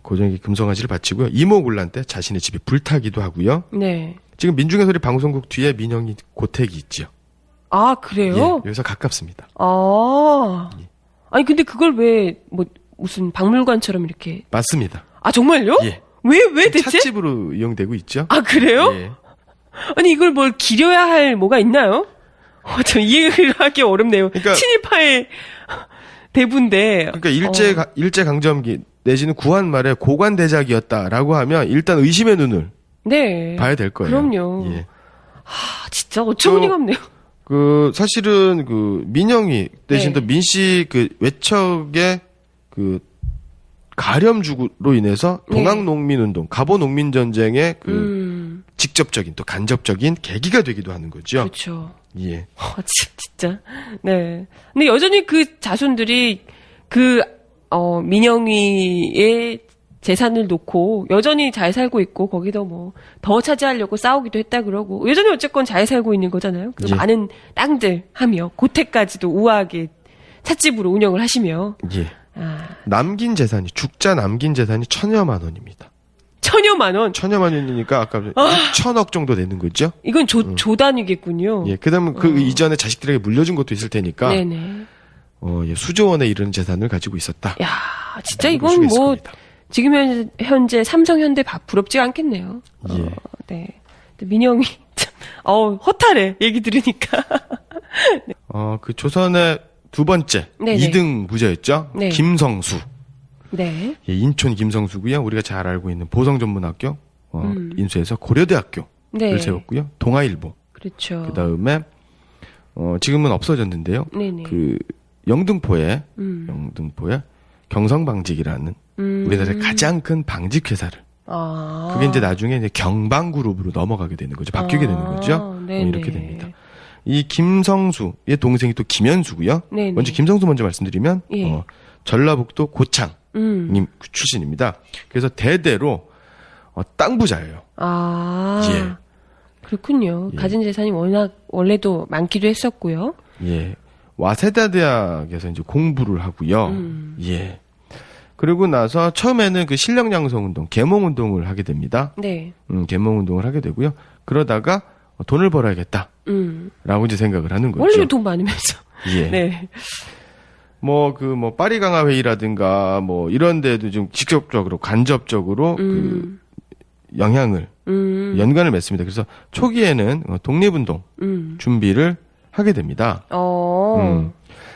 고종에게 금송아지를 바치고요. 이모군란 때 자신의 집이 불타기도 하고요. 네. 지금 민중의 소리 방송국 뒤에 민영휘 고택이 있죠. 아, 예, 그래요? 여기서 가깝습니다. 아니, 근데 그걸 왜, 무슨 박물관처럼 이렇게. 맞습니다. 아, 정말요? 예. 왜 대체? 찻집으로 이용되고 있죠. 아, 그래요? 예. 아니, 이걸 뭘 기려야 할 뭐가 있나요? 저 이해를 하기 어렵네요. 그러니까- 친일파의 대부인데. 그러니까 일제 강점기 내지는 구한 말에 고관 대작이었다라고 하면 일단 의심의 눈을 네. 봐야 될 거예요. 그럼요. 예. 진짜 어처구니가 없네요. 그 사실은 그 민영휘 대신 네. 또 민씨 그 외척의 그 가렴주로 인해서 네. 동학농민운동, 갑오농민전쟁의 그 직접적인 또 간접적인 계기가 되기도 하는 거죠. 그렇죠. 예. 진짜. 네. 근데 여전히 그 자손들이 민영휘의 재산을 놓고 여전히 잘 살고 있고 거기도 뭐 더 차지하려고 싸우기도 했다 그러고 여전히 어쨌건 잘 살고 있는 거잖아요. 그 예. 많은 땅들 하며 고택까지도 우아하게 찻집으로 운영을 하시며 예. 남긴 재산이 죽자 남긴 재산이 1,000여만 원입니다. 1,000여만 원. 1,000여만 원이니까 아까 6천억 정도 되는 거죠. 이건 조단위겠군요. 예. 그다음에 그 이전에 자식들에게 물려준 것도 있을 테니까 네네. 예, 수조 원에 이르는 재산을 가지고 있었다. 야, 진짜 라고 볼 이건 수가 있을 뭐 겁니다. 지금 현재 삼성현대 부럽지가 않겠네요. 예. 네. 민영이 참, 허탈해 얘기 들으니까. 그 조선의 두 번째 네네. 2등 부자였죠. 네. 김성수. 네. 예, 인촌 김성수고요. 우리가 잘 알고 있는 보성전문학교 인수해서 고려대학교를 네. 세웠고요. 동아일보. 그렇죠. 그다음에 지금은 없어졌는데요. 네네. 그 영등포에 경성방직이라는 우리나라의 가장 큰 방직 회사를 그게 이제 나중에 이제 경방그룹으로 넘어가게 되는 거죠. 바뀌게 되는 거죠. 네네. 이렇게 됩니다. 이 김성수의 동생이 또 김현수고요. 네네. 먼저 김성수 먼저 말씀드리면 예. 전라북도 고창님 출신입니다. 그래서 대대로 땅 부자예요. 예. 그렇군요. 예. 가진 재산이 원래도 많기도 했었고요. 예. 와세다 대학에서 이제 공부를 하고요. 예. 그리고 나서 처음에는 그 신령양성운동, 계몽운동을 하게 됩니다. 네. 계몽운동을 하게 되고요. 그러다가 돈을 벌어야겠다. 라고 이제 생각을 하는 거죠. 원래 돈 많으면서. 예. 네. 파리강화 회의라든가 이런 데도 좀 직접적으로 간접적으로 영향을 연관을 맺습니다. 그래서 초기에는 독립운동 준비를 하게 됩니다.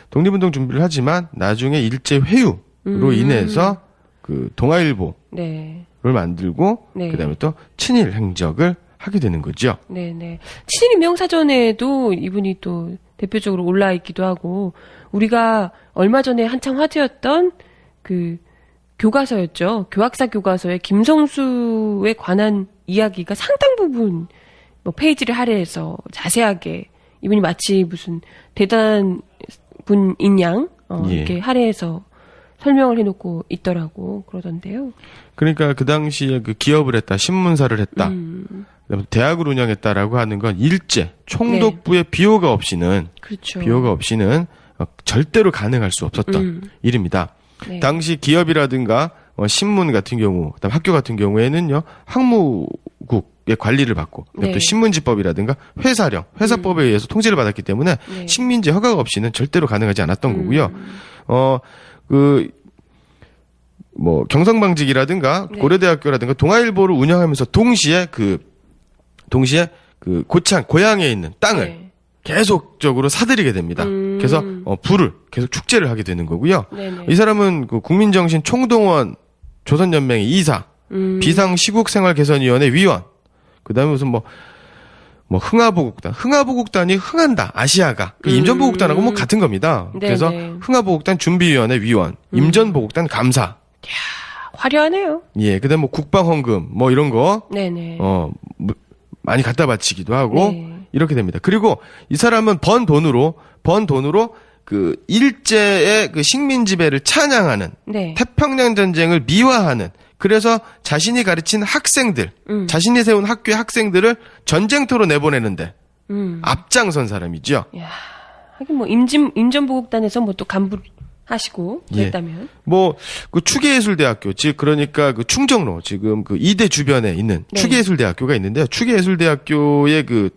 독립운동 준비를 하지만 나중에 일제 회유로 인해서 그 동아일보를 네. 만들고 네. 그다음에 또 친일 행적을 하게 되는 거죠. 네네. 친일임명사전에도 이분이 또 대표적으로 올라 있기도 하고, 우리가 얼마 전에 한창 화제였던 그 교과서였죠. 교학사 교과서에 김성수에 관한 이야기가 상당 부분 뭐 페이지를 할애해서 자세하게 이분이 마치 무슨 대단한 분인 양 예. 이렇게 할애해서 설명을 해놓고 있더라고 그러던데요. 그러니까 그 당시에 그 기업을 했다, 신문사를 했다, 그다음에 대학을 운영했다라고 하는 건 일제 총독부의 비호가 없이는 그렇죠. 비호가 없이는 절대로 가능할 수 없었던 일입니다. 네. 당시 기업이라든가 신문 같은 경우, 그다음 학교 같은 경우에는요 항무국의 관리를 받고 네. 또 신문지법이라든가 회사령, 회사법에 의해서 통제를 받았기 때문에 네. 식민지 허가가 없이는 절대로 가능하지 않았던 거고요. 뭐 경성방직이라든가 네. 고려대학교라든가 동아일보를 운영하면서 동시에 고창 고향에 있는 땅을 네. 계속적으로 사들이게 됩니다. 그래서 부를 계속 축제를 하게 되는 거고요. 네네. 이 사람은 그 국민정신 총동원 조선연맹의 이사, 비상시국생활개선위원회 위원, 그다음에 무슨 뭐 흥하보국단이 흥한다 아시아가 그 임전보국단하고 뭐 같은 겁니다. 네네. 그래서 흥하보국단 준비위원회 위원, 임전보국단 감사. 화려하네요. 예, 그다음 뭐 국방헌금 뭐 이런 거 네네. 많이 갖다 바치기도 하고 네. 이렇게 됩니다. 그리고 이 사람은 번 돈으로 그 일제의 그 식민 지배를 찬양하는 네. 태평양 전쟁을 미화하는 그래서 자신이 가르친 학생들, 자신이 세운 학교의 학생들을 전쟁터로 내보내는데 앞장선 사람이죠. 야, 하긴 뭐 임전보국단에서 뭐 또 간부를 하시고 그랬다면. 뭐 그 추계예술대학교, 즉 그러니까 그 충정로 지금 그 이대 주변에 있는 네. 추계예술대학교가 있는데요. 추계예술대학교의 그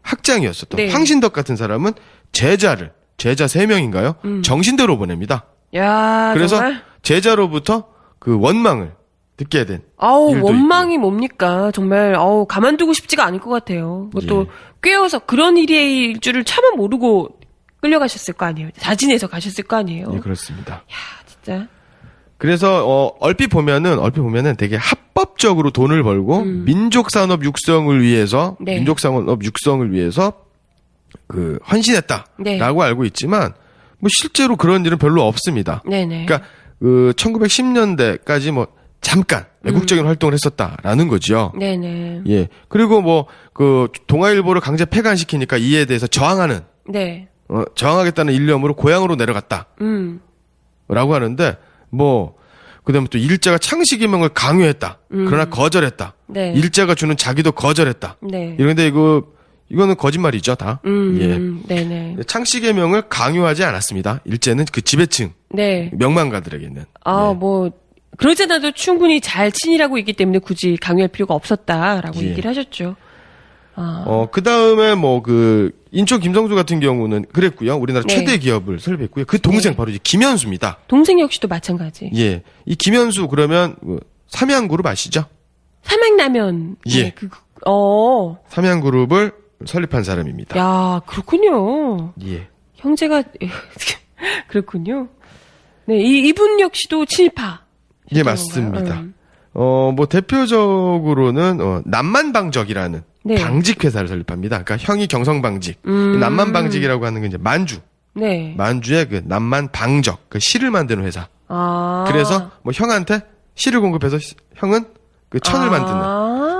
학장이었었던 네. 황신덕 같은 사람은 제자 3명인가요? 정신대로 보냅니다. 야, 그래서 정말? 제자로부터 그 원망을 듣게 된 아우, 일도 원망이 뭡니까? 정말, 가만두고 싶지가 않을 것 같아요. 뭐 또, 예. 꿰어서 그런 일일 줄을 차마 모르고 끌려가셨을 거 아니에요. 자진해서 가셨을 거 아니에요. 예, 그렇습니다. 진짜. 그래서 얼핏 보면은 되게 합법적으로 돈을 벌고 민족산업 육성을 위해서 네. 민족산업 육성을 위해서 그 헌신했다라고 네. 알고 있지만 뭐 실제로 그런 일은 별로 없습니다. 네네. 그러니까 그 1910년대까지 뭐 잠깐 외국적인 활동을 했었다라는 거죠. 네네. 예. 그리고 뭐 그 동아일보를 강제 폐간시키니까 이에 대해서 저항하는 네. 저항하겠다는 일념으로 고향으로 내려갔다. 라고 하는데 뭐 그다음에 또 일제가 창씨기명을 강요했다. 그러나 거절했다. 네. 일제가 주는 자기도 거절했다. 네. 이런데 이거는 거짓말이죠, 다. 예. 네네. 창씨계명을 강요하지 않았습니다. 일제는 그 지배층 네. 명망가들에게는. 아, 뭐, 그러지 않아도 충분히 잘 친일하고 있기 때문에 굳이 강요할 필요가 없었다라고 예. 얘기를 하셨죠. 그 다음에 뭐 인천 김성수 같은 경우는 그랬고요. 우리나라 네. 최대 기업을 설립했고요. 그 동생 네. 바로 이제 김현수입니다. 동생 역시도 마찬가지. 예. 이 김현수 그러면 삼양그룹 아시죠? 삼양라면. 예. 네, 삼양그룹을 설립한 사람입니다. 야, 그렇군요. 예. 형제가, 그렇군요. 네, 이분 역시도 친일파. 예, 맞습니다. 뭐 대표적으로는 남만방적이라는 네. 방직 회사를 설립합니다. 그러니까 형이 경성방직, 이 남만방직이라고 하는 게 이제 네. 만주의 그 남만방적, 그 실을 만드는 회사. 아. 그래서 뭐 형한테 실을 공급해서 형은 그 천을 만드는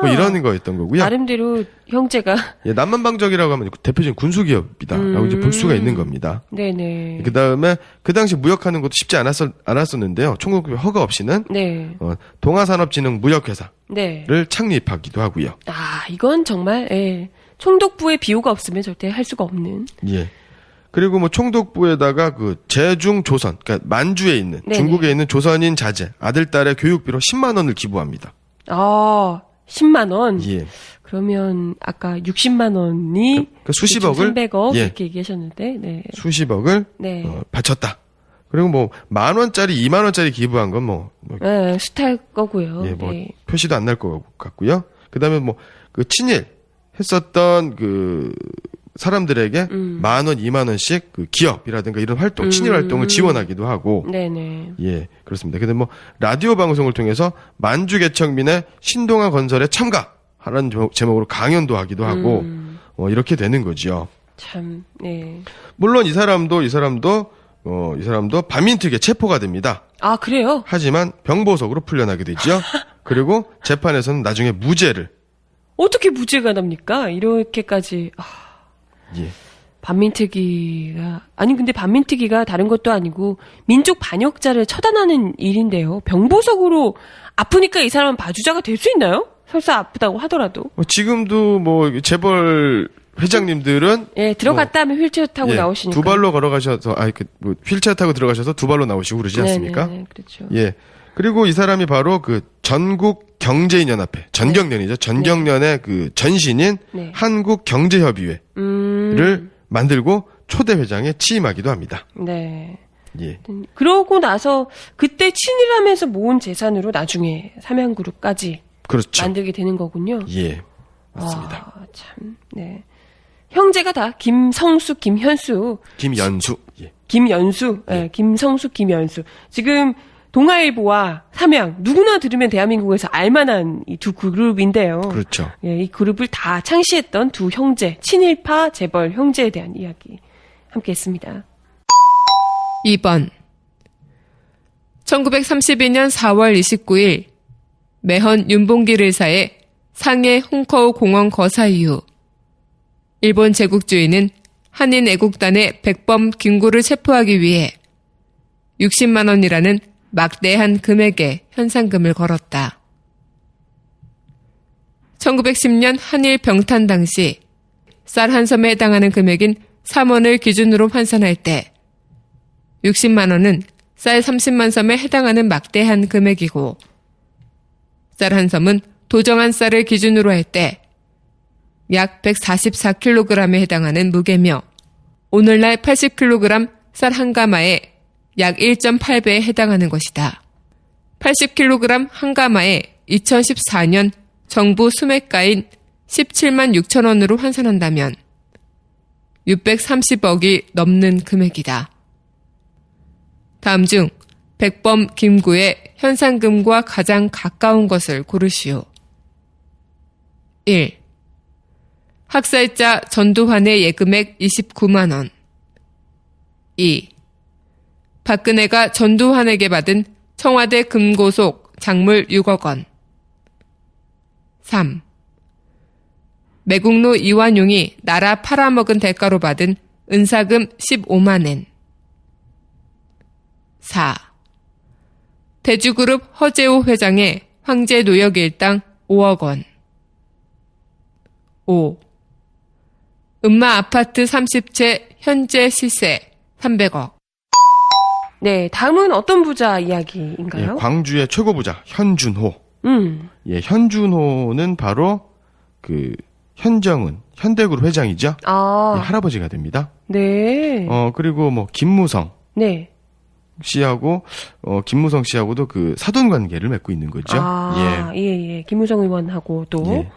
뭐 이런 거였던 거고요. 나름대로 형제가. 예, 남만방적이라고 하면 대표적인 군수기업이다라고 이제 볼 수가 있는 겁니다. 네네. 그 다음에 그 당시 무역하는 것도 쉽지 않았었는데요. 총독부 허가 없이는 네. 동아산업진흥 무역회사를 네. 창립하기도 하고요. 아, 이건 정말, 예. 총독부의 비호가 없으면 절대 할 수가 없는. 예. 그리고 뭐 총독부에다가 그 제중조선, 그러니까 만주에 있는 네네. 중국에 있는 조선인 자제 아들 딸의 교육비로 10만 원을 기부합니다. 10만 원. 예. 그러면 아까 60만 원이 그 수십억을 300억 예. 이렇게 얘기하셨는데, 네. 수십억을 네. 바쳤다. 그리고 뭐 10,000원짜리, 20,000원짜리 기부한 건 네, 숱할 거고요. 예, 뭐 네. 표시도 안 날 것 같고요. 그다음에 뭐 그 친일 했었던 그 사람들에게 10,000원, 20,000원씩 그 기업이라든가 이런 활동, 친일 활동을 지원하기도 하고. 네네. 예, 그렇습니다. 근데 뭐 라디오 방송을 통해서 만주개척민의 신동아 건설에 참가하라는 제목으로 강연도 하기도 하고 이렇게 되는 거죠. 참, 네. 물론 이 사람도 이 사람도 반민특위에 체포가 됩니다. 아, 그래요? 하지만 병보석으로 풀려나게 되죠. 그리고 재판에서는 나중에 무죄를. 어떻게 무죄가 납니까? 이렇게까지. 예. 반민특위가 아니 근데 반민특위가 다른 것도 아니고 민족 반역자를 처단하는 일인데요. 병보석으로 아프니까 이 사람은 봐주자가 될 수 있나요? 설사 아프다고 하더라도. 지금도 뭐 재벌 회장님들은 예, 들어갔다 하면 휠체어 타고 나오시니까. 두 발로 걸어가셔서 휠체어 타고 들어가셔서 두 발로 나오시고 그러지 않습니까? 네, 그렇죠. 예. 그리고 이 사람이 바로 그 전국 경제인연합회, 전경련이죠. 전경련의 그 전신인 네. 한국경제협의회를 만들고 초대 회장에 취임하기도 합니다. 네. 예. 그러고 나서 그때 친일하면서 모은 재산으로 나중에 삼양그룹까지 그렇죠. 만들게 되는 거군요. 예. 맞습니다. 참, 네. 형제가 다 김성수, 김현수, 김연수. 예. 김연수, 예, 김성수, 김연수. 지금 동아일보와 삼양 누구나 들으면 대한민국에서 알만한 이 두 그룹인데요. 그렇죠. 예, 이 그룹을 다 창시했던 두 형제, 친일파 재벌 형제에 대한 이야기 함께했습니다. 2번 1932년 4월 29일 매헌 윤봉길 의사의 상해 홍커우 공원 거사 이후 일본 제국주의는 한인 애국단의 백범 김구를 체포하기 위해 60만 원이라는 막대한 금액의 현상금을 걸었다. 1910년 한일 병탄 당시 쌀 한 섬에 해당하는 금액인 3원을 기준으로 환산할 때 60만 원은 쌀 30만 섬에 해당하는 막대한 금액이고 쌀 한 섬은 도정한 쌀을 기준으로 할 때 약 144kg에 해당하는 무게며 오늘날 80kg 쌀 한 가마에 약 1.8배에 해당하는 것이다. 80kg 한 가마에 2014년 정부 수매가인 17만 6천 원으로 환산한다면 630억이 넘는 금액이다. 다음 중 백범 김구의 현상금과 가장 가까운 것을 고르시오. 1. 학살자 전두환의 예금액 29만 원. 2. 박근혜가 전두환에게 받은 청와대 금고속 작물 6억 원. 3. 매국노 이완용이 나라 팔아먹은 대가로 받은 은사금 15만 엔. 4. 대주그룹 허재호 회장의 황제 노역 일당 5억 원. 5. 음마 아파트 30채 현재 시세 300억. 네, 다음은 어떤 부자 이야기인가요? 예, 광주의 최고 부자 현준호. 예, 현준호는 바로 그 현정은 현대그룹 회장이죠. 아, 예, 할아버지가 됩니다. 네. 그리고 뭐 김무성 네. 씨하고 김무성 씨하고도 그 사돈 관계를 맺고 있는 거죠. 아, 예. 김무성 의원하고 또 예.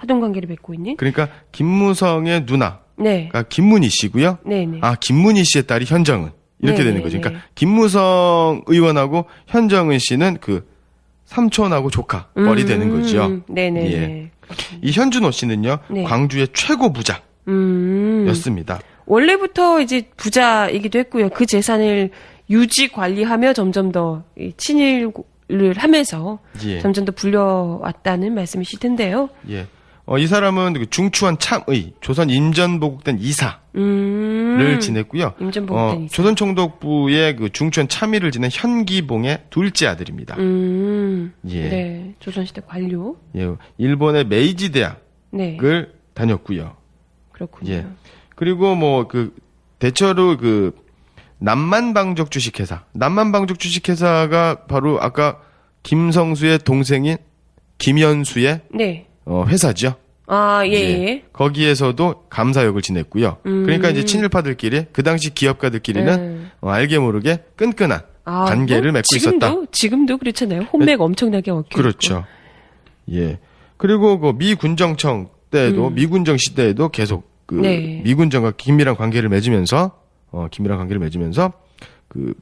사돈 관계를 맺고 있는? 그러니까 김무성의 누나가 네. 김문희 씨고요. 네네. 아, 김문희 씨의 딸이 현정은. 이렇게 네네네. 되는 거죠. 그러니까 김무성 의원하고 현정은 씨는 그 삼촌하고 조카 뻘이 되는 거죠. 네네네. 예. 이 현준호 씨는요. 네. 광주의 최고 부자였습니다. 원래부터 이제 부자이기도 했고요. 그 재산을 유지 관리하며 점점 더 이 친일을 하면서 예. 점점 더 불려왔다는 말씀이실 텐데요. 예. 이 사람은 그 중추원 참의 조선 임전보국된 이사를 지냈고요. 임전보국된 이사. 조선 총독부의 그 중추원 참의를 지낸 현기봉의 둘째 아들입니다. 예. 네. 조선시대 관료. 예. 일본의 메이지 대학을 네. 다녔고요. 그렇군요. 예. 그리고 뭐 그 대체로 그 남만방적 주식회사. 남만방적 주식회사가 바로 아까 김성수의 동생인 김연수의 네. 회사죠. 아, 예. 거기에서도 감사역을 지냈고요. 그러니까 이제 친일파들끼리 그 당시 기업가들끼리는 알게 모르게 끈끈한 관계를 맺고 있었다. 지금도 그렇잖아요. 혼맥 엄청나게 얽혀 그렇죠. 예. 그리고 그 미군정청 때에도 미군정 시대에도 계속 그 네. 미군정과 긴밀한 관계를 맺으면서 그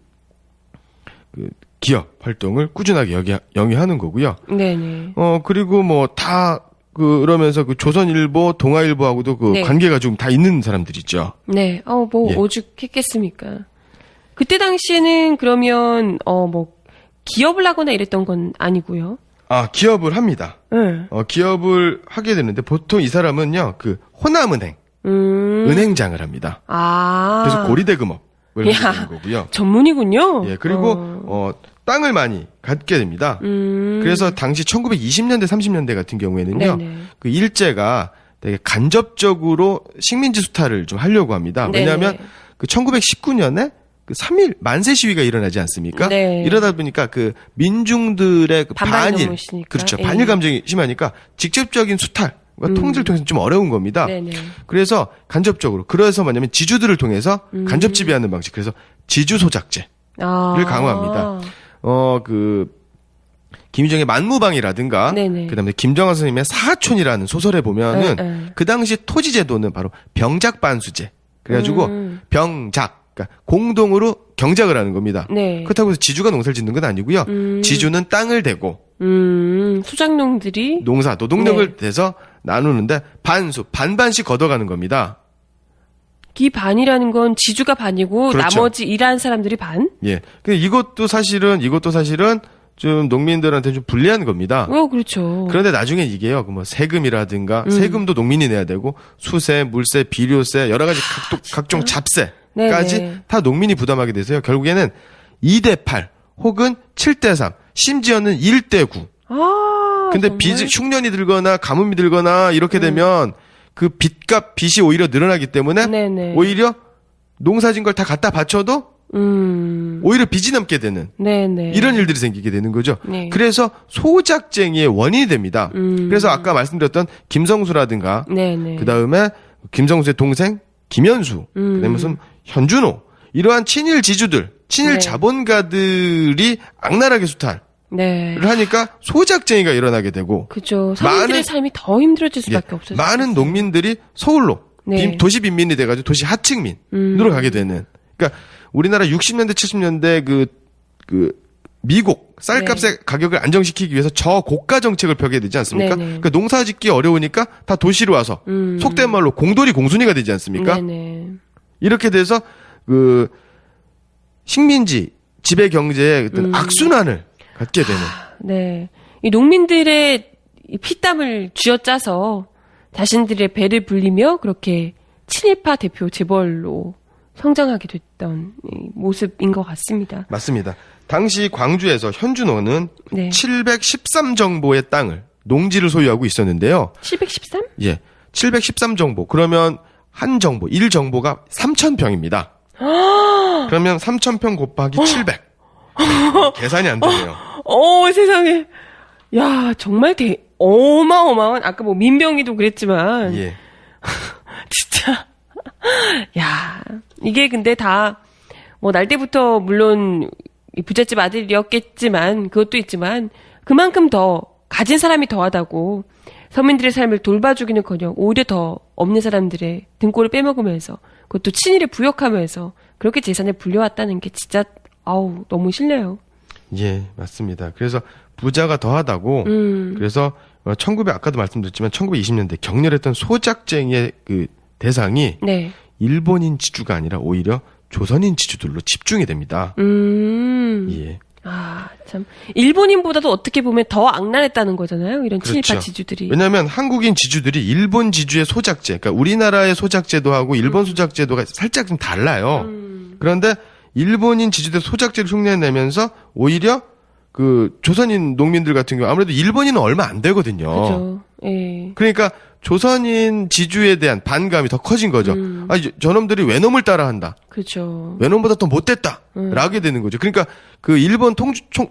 기업 활동을 꾸준하게 영위하는 거고요. 네네. 그리고 뭐 다 그러면서 그 조선일보, 동아일보하고도 그 네. 관계가 좀 다 있는 사람들이죠. 네. 예. 오죽했겠습니까. 그때 당시에는 그러면 뭐 기업을 하거나 이랬던 건 아니고요. 기업을 합니다. 네. 기업을 하게 되는데 보통 이 사람은요, 그 호남은행, 은행장을 합니다. 그래서 고리대금업을 하게 되는 거고요. 전문이군요. 예, 그리고 땅을 많이 갖게 됩니다. 그래서 당시 1920년대, 30년대 같은 경우에는요, 네네. 그 일제가 되게 간접적으로 식민지 수탈을 좀 하려고 합니다. 왜냐하면 네네. 그 1919년에 그 3.1 만세 시위가 일어나지 않습니까? 네. 이러다 보니까 그 민중들의 그 반발이 반일, 너무 심하니까. 그렇죠. 예. 반일 감정이 심하니까 직접적인 수탈과 통제를 통해서 좀 어려운 겁니다. 네네. 그래서 간접적으로, 그래서 뭐냐면 지주들을 통해서 간접 지배하는 방식, 그래서 지주 소작제를 강화합니다. 김희정의 만무방이라든가, 네네. 그다음에 김정한 선생님의 사하촌이라는 소설에 보면은 네. 그 당시 토지 제도는 바로 병작반수제. 그래가지고 병작, 그러니까 공동으로 경작을 하는 겁니다. 네. 그렇다고 해서 지주가 농사를 짓는 건 아니고요. 지주는 땅을 대고 수작농들이 농사, 노동력을 네. 대서 나누는데 반반씩 걷어가는 겁니다. 이 반이라는 건 지주가 반이고 그렇죠. 나머지 일하는 사람들이 반? 예. 근데 이것도 사실은 좀 농민들한테 좀 불리한 겁니다. 그렇죠. 그런데 나중에 이게요, 그 뭐 세금이라든가 세금도 농민이 내야 되고 수세, 물세, 비료세, 여러 가지 각종 잡세까지 네네. 다 농민이 부담하게 돼서요. 결국에는 2대8 혹은 7대3, 심지어는 1대9. 근데 정말? 흉년이 들거나 가뭄이 들거나 이렇게 되면 그 빚이 오히려 늘어나기 때문에 네네. 오히려 농사진 걸 다 갖다 바쳐도 오히려 빚이 남게 되는 네네. 이런 일들이 생기게 되는 거죠. 네. 그래서 소작쟁이의 원인이 됩니다. 그래서 아까 말씀드렸던 김성수라든가 네네. 그다음에 김성수의 동생 김현수, 그다음에 무슨 현준호, 이러한 친일 지주들, 친일 네. 자본가들이 악랄하게 수탈을 네. 하니까 소작쟁이가 일어나게 되고, 그죠. 서민들의 삶이 더 힘들어질 수밖에 없어요. 많은 농민들이 서울로 네. 도시 빈민이 돼가지고 도시 하층민으로 가게 되는. 그러니까 우리나라 60년대 70년대 그 미국 쌀값의 가격을 안정시키기 위해서 저고가 정책을 펴게 되지 않습니까? 네네. 그러니까 농사 짓기 어려우니까 다 도시로 와서 속된 말로 공돌이 공순이가 되지 않습니까? 네네. 이렇게 돼서 그 식민지 지배 경제의 어떤 악순환을 갖게 되는. 네. 이 농민들의 이 피땀을 쥐어짜서 자신들의 배를 불리며 그렇게 친일파 대표 재벌로 성장하게 됐던 이 모습인 것 같습니다. 맞습니다. 당시 광주에서 현준호는 네. 713정보의 땅을 농지를 소유하고 있었는데요. 713? 예. 713정보. 그러면 한 정보, 1정보가 3,000평입니다. 그러면 3,000평 곱하기 700. 계산이 안 되네요. 세상에. 야, 정말 어마어마한, 아까 뭐 민병이도 그랬지만, 예. 진짜. 야, 이게 근데 다, 뭐, 날 때부터 물론 이 부잣집 아들이었겠지만, 그것도 있지만, 그만큼 더, 가진 사람이 더하다고, 서민들의 삶을 돌봐주기는커녕 오히려 더 없는 사람들의 등골을 빼먹으면서, 그것도 친일에 부역하면서, 그렇게 재산을 불려왔다는 게 진짜, 너무 싫네요. 예, 맞습니다. 그래서 부자가 더하다고, 그래서 아까도 말씀드렸지만 1920년대 격렬했던 소작쟁이의 그 대상이 네. 일본인 지주가 아니라 오히려 조선인 지주들로 집중이 됩니다. 예. 참. 일본인보다도 어떻게 보면 더 악랄했다는 거잖아요. 이런 친일파 그렇죠. 지주들이. 왜냐하면 한국인 지주들이 일본 지주의 소작제, 그러니까 우리나라의 소작제도하고 일본 소작제도가 살짝 좀 달라요. 그런데 일본인 지주들 소작제를 흉내내면서 오히려 그 조선인 농민들 같은 경우 아무래도 일본인은 얼마 안 되거든요. 그죠. 예. 그러니까 조선인 지주에 대한 반감이 더 커진 거죠. 저놈들이 외놈을 따라한다. 그죠. 외놈보다 더 못됐다. 라게 되는 거죠. 그러니까 그 일본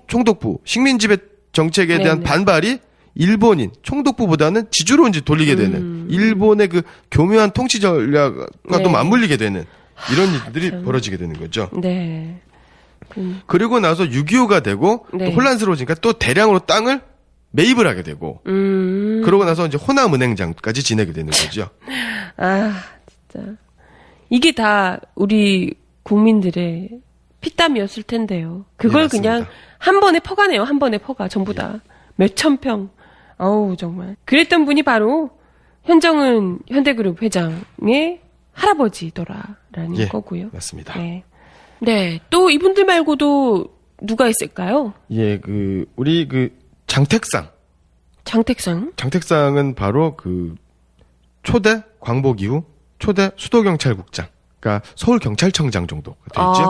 총독부 식민지배 정책에 대한 네네. 반발이 일본인 총독부보다는 지주로 이제 돌리게 되는 일본의 그 교묘한 통치 전략과 네. 또 맞물리게 되는 이런 일들이 벌어지게 되는 거죠. 네. 그리고 나서 6.25가 되고 네. 또 혼란스러워지니까 또 대량으로 땅을 매입을 하게 되고 그러고 나서 이제 호남은행장까지 지내게 되는 거죠. 진짜. 이게 다 우리 국민들의 피땀이었을 텐데요. 그걸 예, 맞습니다. 그냥 한 번에 퍼가네요. 한 번에 퍼가. 전부 다. 몇천 평. 정말. 그랬던 분이 바로 현정은 현대그룹 회장의 할아버지더라라는 예, 거고요. 맞습니다. 네. 네. 또 이분들 말고도 누가 있을까요? 예, 우리 장택상. 장택상은 바로 초대 광복 이후 초대 수도경찰국장. 그러니까 서울경찰청장 정도가 되었죠.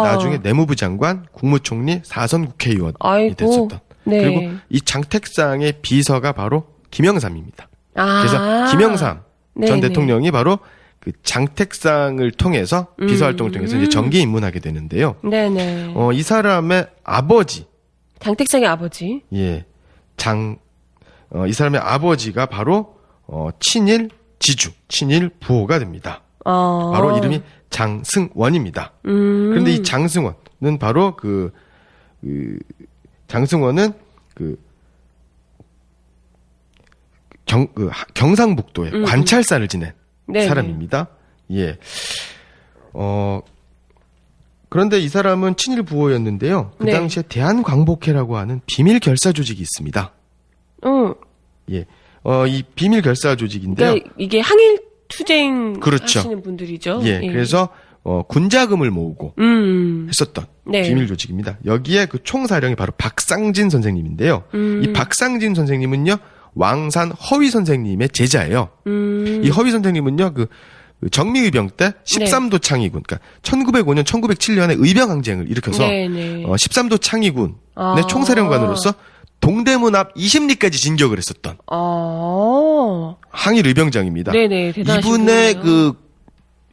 나중에 내무부 장관, 국무총리, 4선 국회의원이 됐었던. 네. 그리고 이 장택상의 비서가 바로 김영삼입니다. 그래서 김영삼 전 대통령이 바로 그 장택상을 통해서 비서 활동을 통해서 이제 정계 입문하게 되는데요. 네네. 이 사람의 아버지. 장택상의 아버지. 예. 이 사람의 아버지가 바로 친일 지주, 친일 부호가 됩니다. 바로 이름이 장승원입니다. 그런데 이 장승원은 바로 장승원은 경상북도에 관찰사를 지낸 네네. 사람입니다. 예. 그런데 이 사람은 친일 부호였는데요. 그 네. 당시에 대한광복회라고 하는 비밀 결사 조직이 있습니다. 예. 이 비밀 결사 조직인데요. 그러니까 이게 항일 투쟁 그렇죠. 하시는 분들이죠. 예. 그래서 군자금을 모으고 했었던 네. 비밀 조직입니다. 여기에 그 총사령이 바로 박상진 선생님인데요. 이 박상진 선생님은요. 왕산 허위 선생님의 제자예요. 이 허위 선생님은요. 그 정미의병 때 13도 창의군, 그러니까 1905년, 1907년에 의병항쟁을 일으켜서 13도 창의군의 총사령관으로서 동대문 앞 20리까지 진격을 했었던 항일 의병장입니다. 네네, 대단하신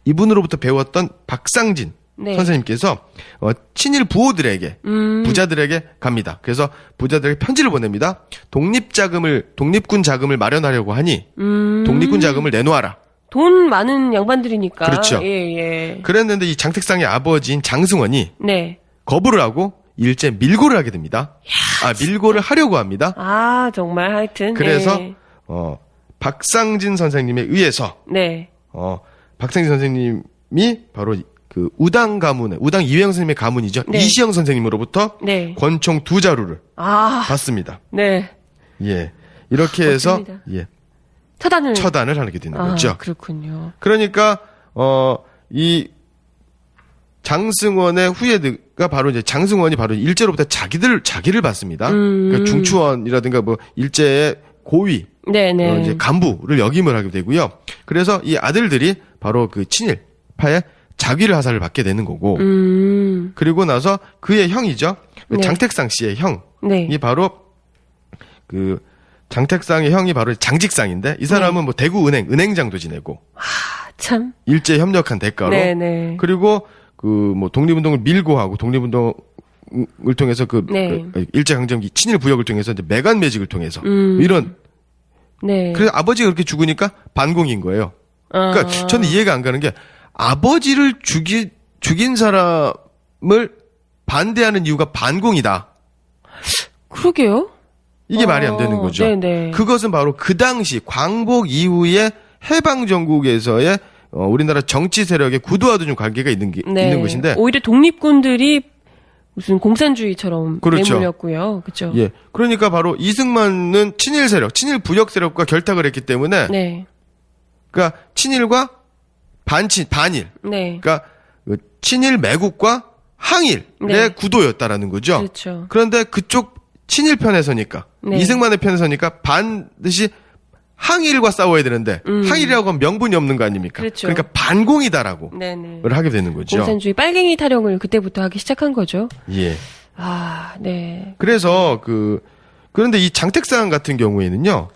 이분으로부터 배웠던 박상진 네. 선생님께서 친일 부호들에게 부자들에게 갑니다. 그래서 부자들에게 편지를 보냅니다. 독립군 자금을 마련하려고 하니 독립군 자금을 내놓아라. 돈 많은 양반들이니까. 그렇죠. 예. 그랬는데 이 장택상의 아버지인 장승원이 네. 거부를 하고 일제 밀고를 하게 됩니다. 밀고를 하려고 합니다. 정말 하여튼. 그래서 네. 박상진 선생님에 의해서 네. 박상진 선생님이 바로 그 우당 이회영 선생님의 가문이죠. 네. 이시영 선생님으로부터 네. 권총 2자루를 받습니다. 네. 예. 이렇게 해서 멋집니다. 예. 처단을 하게 되는 거죠. 그렇군요. 그러니까 이 장승원의 후예가 바로 이제 장승원이 바로 일제로부터 자기를 받습니다. 그러니까 중추원이라든가 뭐 일제의 고위 네네. 이제 간부를 역임을 하게 되고요. 그래서 이 아들들이 바로 그 친일파의 자귀를 하사를 받게 되는 거고. 그리고 나서 그의 형이죠. 네. 장택상 씨의 형이 네. 바로 장택상의 형이 바로 장직상인데 이 사람은 뭐 대구 은행장도 지내고 참. 일제 협력한 대가로 네네. 그리고 뭐 독립운동을 밀고 하고 독립운동을 통해서 네. 일제 강점기 친일 부역을 통해서 이제 매간 매직을 통해서 이런 네. 그래서 아버지가 그렇게 죽으니까 반공인 거예요. 그러니까 저는 이해가 안 가는 게 아버지를 죽인 사람을 반대하는 이유가 반공이다. 그러게요. 이게 말이 안 되는 거죠. 네네. 그것은 바로 그 당시 광복 이후에 해방 전국에서의 우리나라 정치 세력의 구도와도 좀 관계가 있는 것인데 오히려 독립군들이 무슨 공산주의처럼 그렇죠. 내몰렸고요. 그렇죠. 예. 그러니까 바로 이승만은 친일 세력, 친일 부역 세력과 결탁을 했기 때문에 네. 그러니까 친일과 반일. 네. 그러니까 친일 매국과 항일의 네. 구도였다라는 거죠. 그렇죠. 그런데 그쪽 친일 편에서니까 네. 이승만의 편에서니까 반드시 항일과 싸워야 되는데 항일이라고 하면 명분이 없는 거 아닙니까? 그렇죠. 그러니까 반공이다라고 네네. 하게 되는 거죠. 공산주의 빨갱이 타령을 그때부터 하기 시작한 거죠. 예. 네. 그래서 그런데 이 장택상 같은 경우에는요.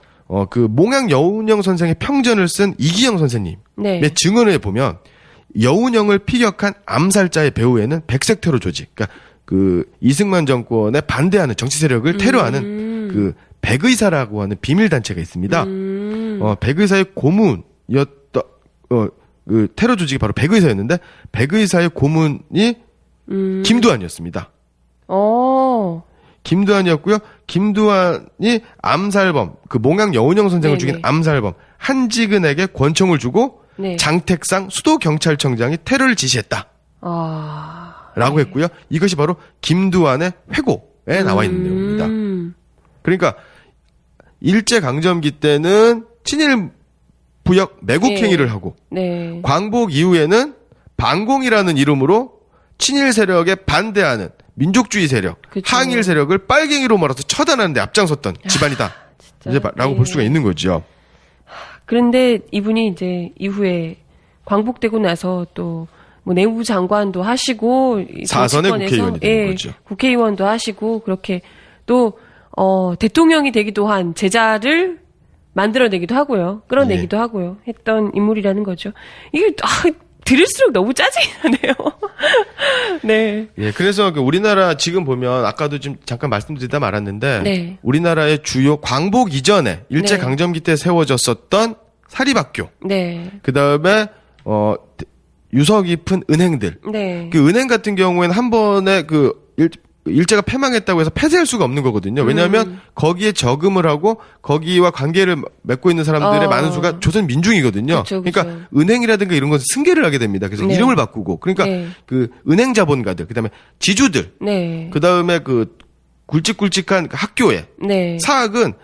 몽양 여운형 선생의 평전을 쓴 이기영 선생님의 네. 증언에 보면 여운형을 피격한 암살자의 배후에는 백색 테러 조직, 그러니까 이승만 정권에 반대하는 정치 세력을 테러하는 백의사라고 하는 비밀 단체가 있습니다. 백의사의 고문이었던 그 테러 조직이 바로 백의사였는데 백의사의 고문이 김두한이었습니다. 김두한이었고요. 김두한이 암살범, 몽양 여운형 선생을 네네. 죽인 암살범 한지근에게 권총을 주고 네. 장택상 수도경찰청장이 테러를 지시했다. 라고 했고요. 이것이 바로 김두한의 회고에 나와 있는 내용입니다. 그러니까 일제강점기 때는 친일 부역 매국행위를 하고 네. 광복 이후에는 반공이라는 이름으로 친일 세력에 반대하는 민족주의 세력, 그쵸. 항일 세력을 빨갱이로 몰아서 처단하는 데 앞장섰던 집안이다. 이제 라고 볼 수가 있는 거죠. 그런데 이분이 이제 이후에 광복되고 나서 또 뭐 내무부 장관도 하시고 사선의 정치권에서, 국회의원이 된 거죠. 국회의원도 하시고 그렇게 또 대통령이 되기도 한 제자를 만들어내기도 하고요. 끌어내기도 하고요. 했던 인물이라는 거죠. 이게 들을수록 너무 짜증이 나네요. 네. 예, 그래서 우리나라 지금 보면 아까도 좀 잠깐 말씀드리다 말았는데 네. 우리나라의 주요 광복 이전에 일제 네. 강점기 때 세워졌었던 사립학교, 네. 그 다음에 유서 깊은 은행들. 네. 그 은행 같은 경우에는 한 번에 일제가 패망했다고 해서 폐쇄할 수가 없는 거거든요. 왜냐하면 거기에 저금을 하고 거기와 관계를 맺고 있는 사람들의 많은 수가 조선 민중이거든요. 그쵸, 그쵸. 그러니까 은행이라든가 이런 것은 승계를 하게 됩니다. 그래서 네. 이름을 바꾸고 그러니까 네. 그 은행 자본가들, 그다음에 지주들, 네. 그다음에 그 굵직굵직한 그 학교에 네. 사학은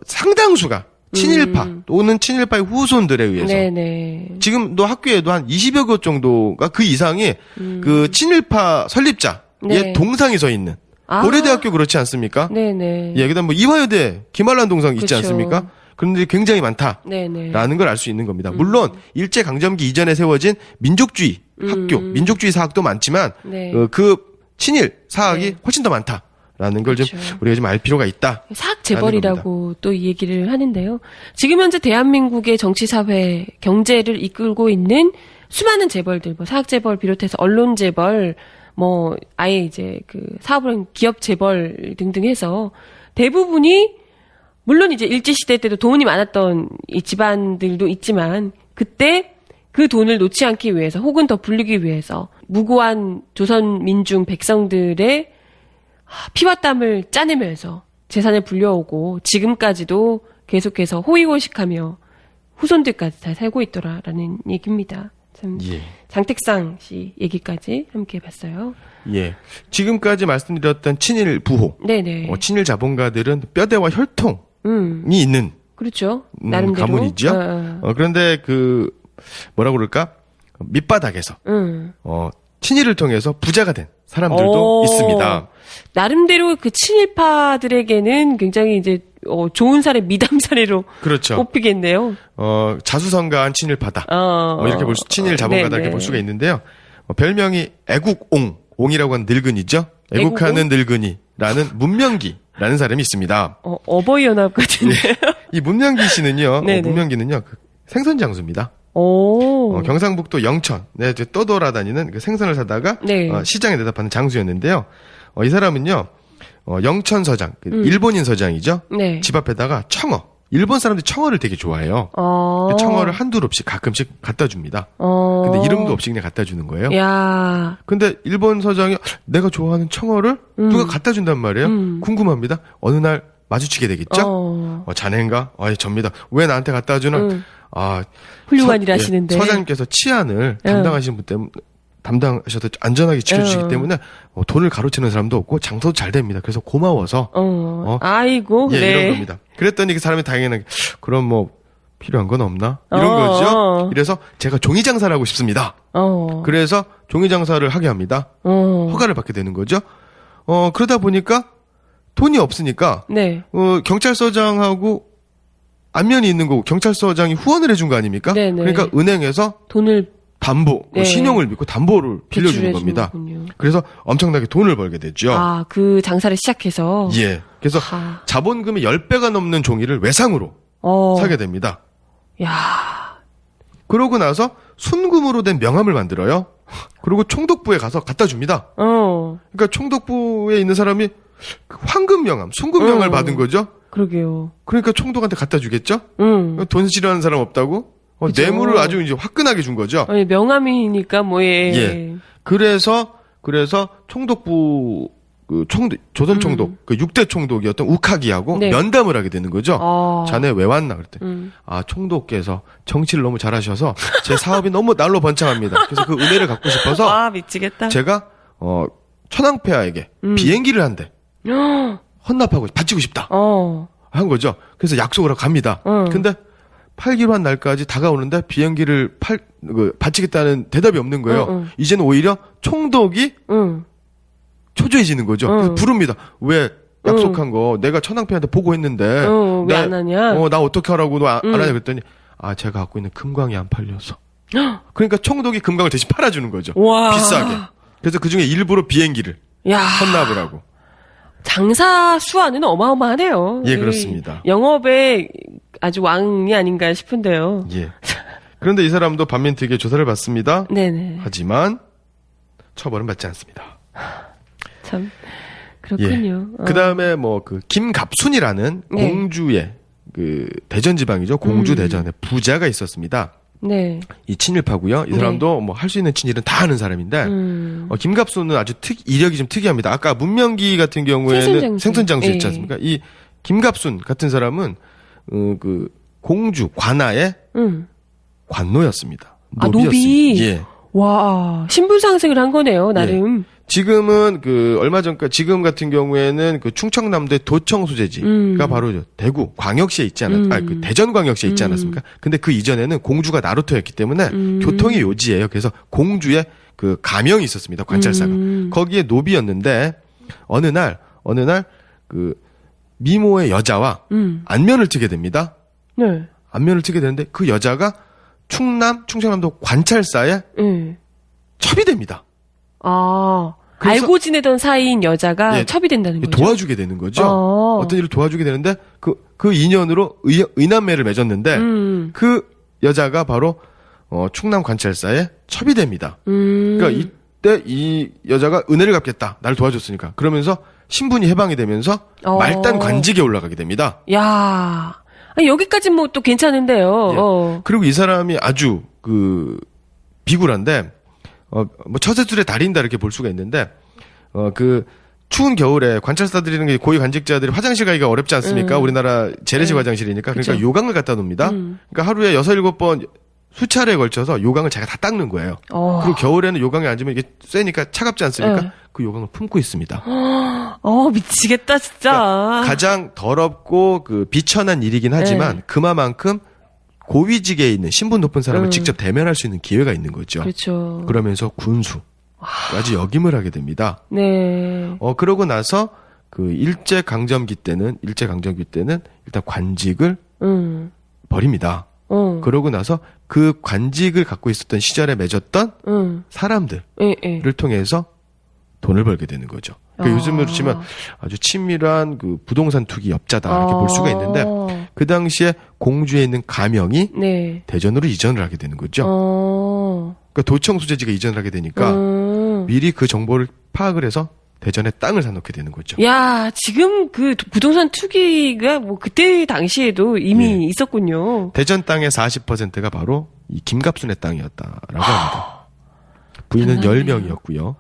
상당수가 친일파 또는 친일파의 후손들에 의해서 네네. 지금도 학교에도 한 20여 곳 정도가 그 이상이 그 친일파 설립자의 네. 동상이 서 있는 아. 고려대학교 그렇지 않습니까? 네네. 예, 그다음 뭐 이화여대 김한란 동상 있지 그쵸. 않습니까? 그런 데이 굉장히 많다라는 네네. 걸 알 수 있는 겁니다. 물론 일제 강점기 이전에 세워진 민족주의 학교, 민족주의 사학도 많지만 네. 그 친일 사학이 네. 훨씬 더 많다라는 걸 좀 그쵸. 우리가 좀 알 필요가 있다. 사학 재벌이라고 또 이 얘기를 하는데요. 지금 현재 대한민국의 정치, 사회, 경제를 이끌고 있는 수많은 재벌들, 뭐 사학 재벌 비롯해서 언론 재벌, 뭐 아예 이제 그 사업을 한 기업 재벌 등등 해서 대부분이 물론 이제 일제 시대 때도 돈이 많았던 이 집안들도 있지만 그때 그 돈을 놓지 않기 위해서 혹은 더 불리기 위해서 무고한 조선 민중 백성들의 피와 땀을 짜내면서 재산을 불려오고 지금까지도 계속해서 호의호식하며 후손들까지 잘 살고 있더라라는 얘기입니다. 참 예. 장택상 씨 얘기까지 함께 봤어요. 예. 지금까지 말씀드렸던 친일 부호, 네네. 친일 자본가들은 뼈대와 혈통이 있는 그렇죠. 나름대로. 가문이죠. 그런데 뭐라고 그럴까? 밑바닥에서 친일을 통해서 부자가 된 사람들도 있습니다. 나름대로 그 친일파들에게는 굉장히 이제 좋은 사례, 미담 사례로 그렇죠. 꼽히겠네요. 자수성가한 친일파다. 이렇게 친일 자본가다 네네. 이렇게 볼 수가 있는데요. 별명이 애국옹이라고 하는 늙은이죠. 애국하는 늙은이라는 문명기라는 사람이 있습니다. 어버이연합 같은데. 이 문명기 씨는요. 네네. 문명기는요. 생선 장수입니다. 오. 경상북도 영천에 이제 떠돌아다니는 그 생선을 사다가 네. 시장에 내다 파는 장수였는데요. 이 사람은요. 영천 서장, 일본인 서장이죠. 네. 집 앞에다가 청어. 일본 사람들이 청어를 되게 좋아해요. 청어를 한두 롭씩 가끔씩 갖다 줍니다. 근데 이름도 없이 그냥 갖다 주는 거예요. 야. 근데 일본 서장이 내가 좋아하는 청어를 누가 갖다 준단 말이에요. 궁금합니다. 어느 날 마주치게 되겠죠. 자네인가? 접니다. 왜 나한테 갖다 주는? 훌륭한 일 하시는데. 서장님께서 치안을 담당하시는 분 때문에 담당하셔서 안전하게 지켜주시기 때문에 돈을 가로채는 사람도 없고 장사도 잘 됩니다. 그래서 고마워서 아이고. 예, 네. 이런 겁니다. 그랬더니 그 사람이 당연하게 그럼 뭐 필요한 건 없나? 이런 거죠. 이래서 제가 종이 장사를 하고 싶습니다. 그래서 종이 장사를 하게 합니다. 허가를 받게 되는 거죠. 그러다 보니까 돈이 없으니까 네. 경찰서장하고 안면이 있는 거고 경찰서장이 후원을 해준 거 아닙니까? 네네. 그러니까 은행에서 돈을 담보, 네. 신용을 믿고 담보를 빌려주는 겁니다. 대출해주는군요. 그래서 엄청나게 돈을 벌게 되죠. 그 장사를 시작해서. 예. 그래서 하. 자본금이 10배가 넘는 종이를 외상으로 사게 됩니다. 야. 그러고 나서 순금으로 된 명함을 만들어요. 그리고 총독부에 가서 갖다 줍니다. 그러니까 총독부에 있는 사람이 그 황금 명함, 순금 명함을 받은 거죠. 그러게요. 그러니까 총독한테 갖다 주겠죠? 돈 싫어하는 사람 없다고? 그죠. 뇌물을 아주 이제 화끈하게 준 거죠. 아니, 명함이니까 예. 그래서 총독부 조선 총독 그 6대 총독이었던 우카기하고 네. 면담을 하게 되는 거죠. 자네 왜 왔나 그랬더니 음. 총독께서 정치를 너무 잘하셔서 제 사업이 너무 날로 번창합니다. 그래서 그 은혜를 갖고 싶어서 미치겠다. 제가 천황폐하에게 비행기를 한 대 헌납하고 바치고 싶다 한 거죠. 그래서 약속을 하고 갑니다. 근데 팔기로 한 날까지 다가오는데 비행기를 바치겠다는 대답이 없는 거예요. 이제는 오히려 총독이 초조해지는 거죠. 그래서 부릅니다. 왜 약속한 거 내가 천황폐한테 보고했는데 왜 안 하냐? 나 어떻게 하라고 너 안 하냐 그랬더니 제가 갖고 있는 금광이 안 팔려서. 그러니까 총독이 금광을 대신 팔아주는 거죠. 와. 비싸게. 그래서 그중에 일부러 비행기를 야. 헌납을 하고. 장사 수완은 어마어마하네요. 예, 그렇습니다. 영업의 아주 왕이 아닌가 싶은데요. 예. 그런데 이 사람도 반민특위에 조사를 받습니다. 네네. 하지만 처벌은 받지 않습니다. 참 그렇군요. 그 다음에 김갑순이라는 네. 공주의 대전 지방이죠. 공주 대전에 부자가 있었습니다. 네. 이 친일파고요. 이 사람도 할 수 있는 친일은 다 하는 사람인데 김갑순은 아주 이력이 좀 특이합니다. 아까 문명기 같은 경우에는 생선장수 있지 않습니까? 이 김갑순 같은 사람은 공주 관아의 관노였습니다. 노비였습니다. 노비. 예. 와, 신분 상승을 한 거네요, 나름. 지금은 얼마 전까지 지금 같은 경우에는 충청남도의 도청 소재지가 바로 대구 광역시에 있지 대전 광역시에 있지 않았습니까? 근데 그 이전에는 공주가 나루터였기 때문에 교통이 요지예요. 그래서 공주의 가명이 있었습니다. 관찰사가. 거기에 노비였는데 어느 날 미모의 여자와 안면을 트게 됩니다. 네. 안면을 트게 되는데 그 여자가 충청남도 관찰사에 첩이 됩니다. 그래서 알고 지내던 사이인 여자가 첩이 된다는 거죠. 도와주게 되는 거죠. 어떤 일을 도와주게 되는데 그 인연으로 의남매를 맺었는데 그 여자가 바로 충남 관찰사에 첩이 됩니다. 그러니까 이때 이 여자가 은혜를 갚겠다. 나를 도와줬으니까. 그러면서 신분이 해방이 되면서 말단 관직에 올라가게 됩니다. 야, 여기까지 또 괜찮은데요. 예. 그리고 이 사람이 아주 비굴한데 처세술의 달인다 이렇게 볼 수가 있는데 추운 겨울에 관찰사들이는 게 고위 관직자들이 화장실 가기가 어렵지 않습니까? 우리나라 재래식 화장실이니까. 그러니까 그쵸. 요강을 갖다 놓습니다. 그러니까 하루에 6, 7번 수차례에 걸쳐서 요강을 자기가 다 닦는 거예요. 그리고 겨울에는 요강에 앉으면 이게 쎄니까 차갑지 않습니까? 그 요강을 품고 있습니다. 미치겠다 진짜. 그러니까 가장 더럽고 비천한 일이긴 하지만 그만큼 고위직에 있는 신분 높은 사람을 직접 대면할 수 있는 기회가 있는 거죠. 그렇죠. 그러면서 군수까지 역임을 하게 됩니다. 네. 그러고 나서 일제 강점기 때는 일단 관직을 버립니다. 그러고 나서 그 관직을 갖고 있었던 시절에 맺었던 사람들을 통해서 돈을 벌게 되는 거죠. 그러니까 요즘으로 치면 아주 친밀한 부동산 투기 업자다 이렇게 볼 수가 있는데 그 당시에 공주에 있는 가명이 대전으로 이전을 하게 되는 거죠. 그러니까 도청 소재지가 이전을 하게 되니까 미리 그 정보를 파악을 해서 대전에 땅을 사놓게 되는 거죠. 야, 지금 부동산 투기가 그때 당시에도 이미 있었군요. 대전 땅의 40%가 바로 이 김갑순의 땅이었다라고 합니다. 부인은 10명이었고요.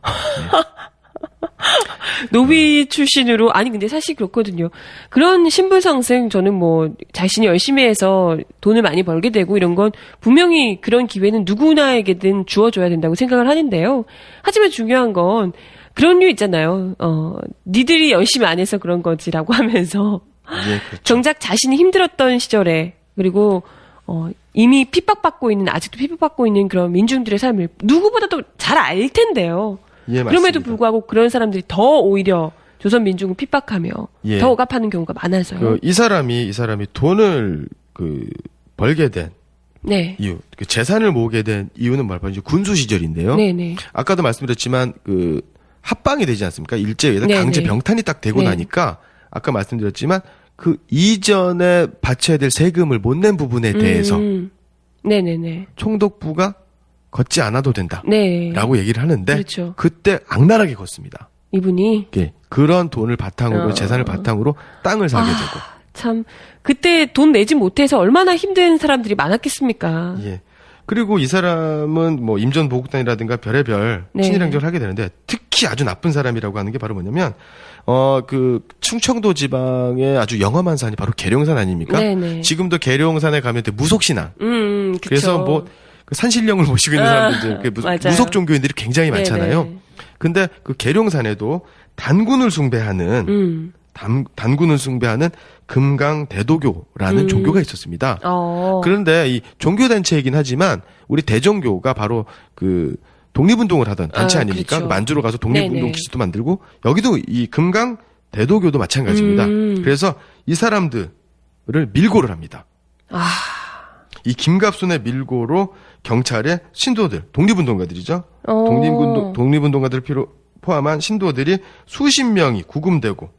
노비 출신으로 근데 사실 그렇거든요. 그런 신분 상승 저는 자신이 열심히 해서 돈을 많이 벌게 되고 이런 건 분명히 그런 기회는 누구나에게든 주어줘야 된다고 생각을 하는데요. 하지만 중요한 건 그런 류 있잖아요. 니들이 열심히 안 해서 그런 거지라고 하면서 그렇죠. 정작 자신이 힘들었던 시절에 그리고 이미 아직도 핍박받고 있는 그런 민중들의 삶을 누구보다도 잘 알 텐데요. 그럼에도 맞습니다. 불구하고 그런 사람들이 더 오히려 조선 민중을 핍박하며 더 억압하는 경우가 많아서요. 이 사람이 돈을 벌게 된 이유, 재산을 모으게 된 이유는 바로 이제 군수 시절인데요. 네네. 아까도 말씀드렸지만 합방이 되지 않습니까? 일제에다 강제 병탄이 딱 되고 나니까 아까 말씀드렸지만 그 이전에 바쳐야 될 세금을 못 낸 부분에 대해서 네네네. 총독부가 걷지 않아도 된다. 네. 라고 얘기를 하는데 그렇죠. 그때 악랄하게 걷습니다. 이분이 그런 돈을 바탕으로 재산을 바탕으로 땅을 사게 되고 참 그때 돈 내지 못해서 얼마나 힘든 사람들이 많았겠습니까? 그리고 이 사람은 임전 보국단이라든가 별의별 친일 행정을 하게 되는데 특히 아주 나쁜 사람이라고 하는 게 바로 뭐냐면 충청도 지방의 아주 영험한 산이 바로 계룡산 아닙니까? 네네. 지금도 계룡산에 가면 무속신앙. 그쵸. 그래서 산신령을 모시고 있는 사람들 무속 종교인들이 굉장히 많잖아요. 근데 계룡산에도 단군을 숭배하는 단군을 숭배하는 금강대도교라는 종교가 있었습니다. 그런데 이 종교단체이긴 하지만 우리 대종교가 바로 그 독립운동을 하던 단체 아닙니까? 그렇죠. 만주로 가서 독립운동 네네. 기지도 만들고 여기도 이 금강대도교도 마찬가지입니다. 그래서 이 사람들을 밀고를 합니다. 이 김갑순의 밀고로 경찰의 신도들, 독립운동가들이죠. 독립운동가들을 포함한 신도들이 수십 명이 구금되고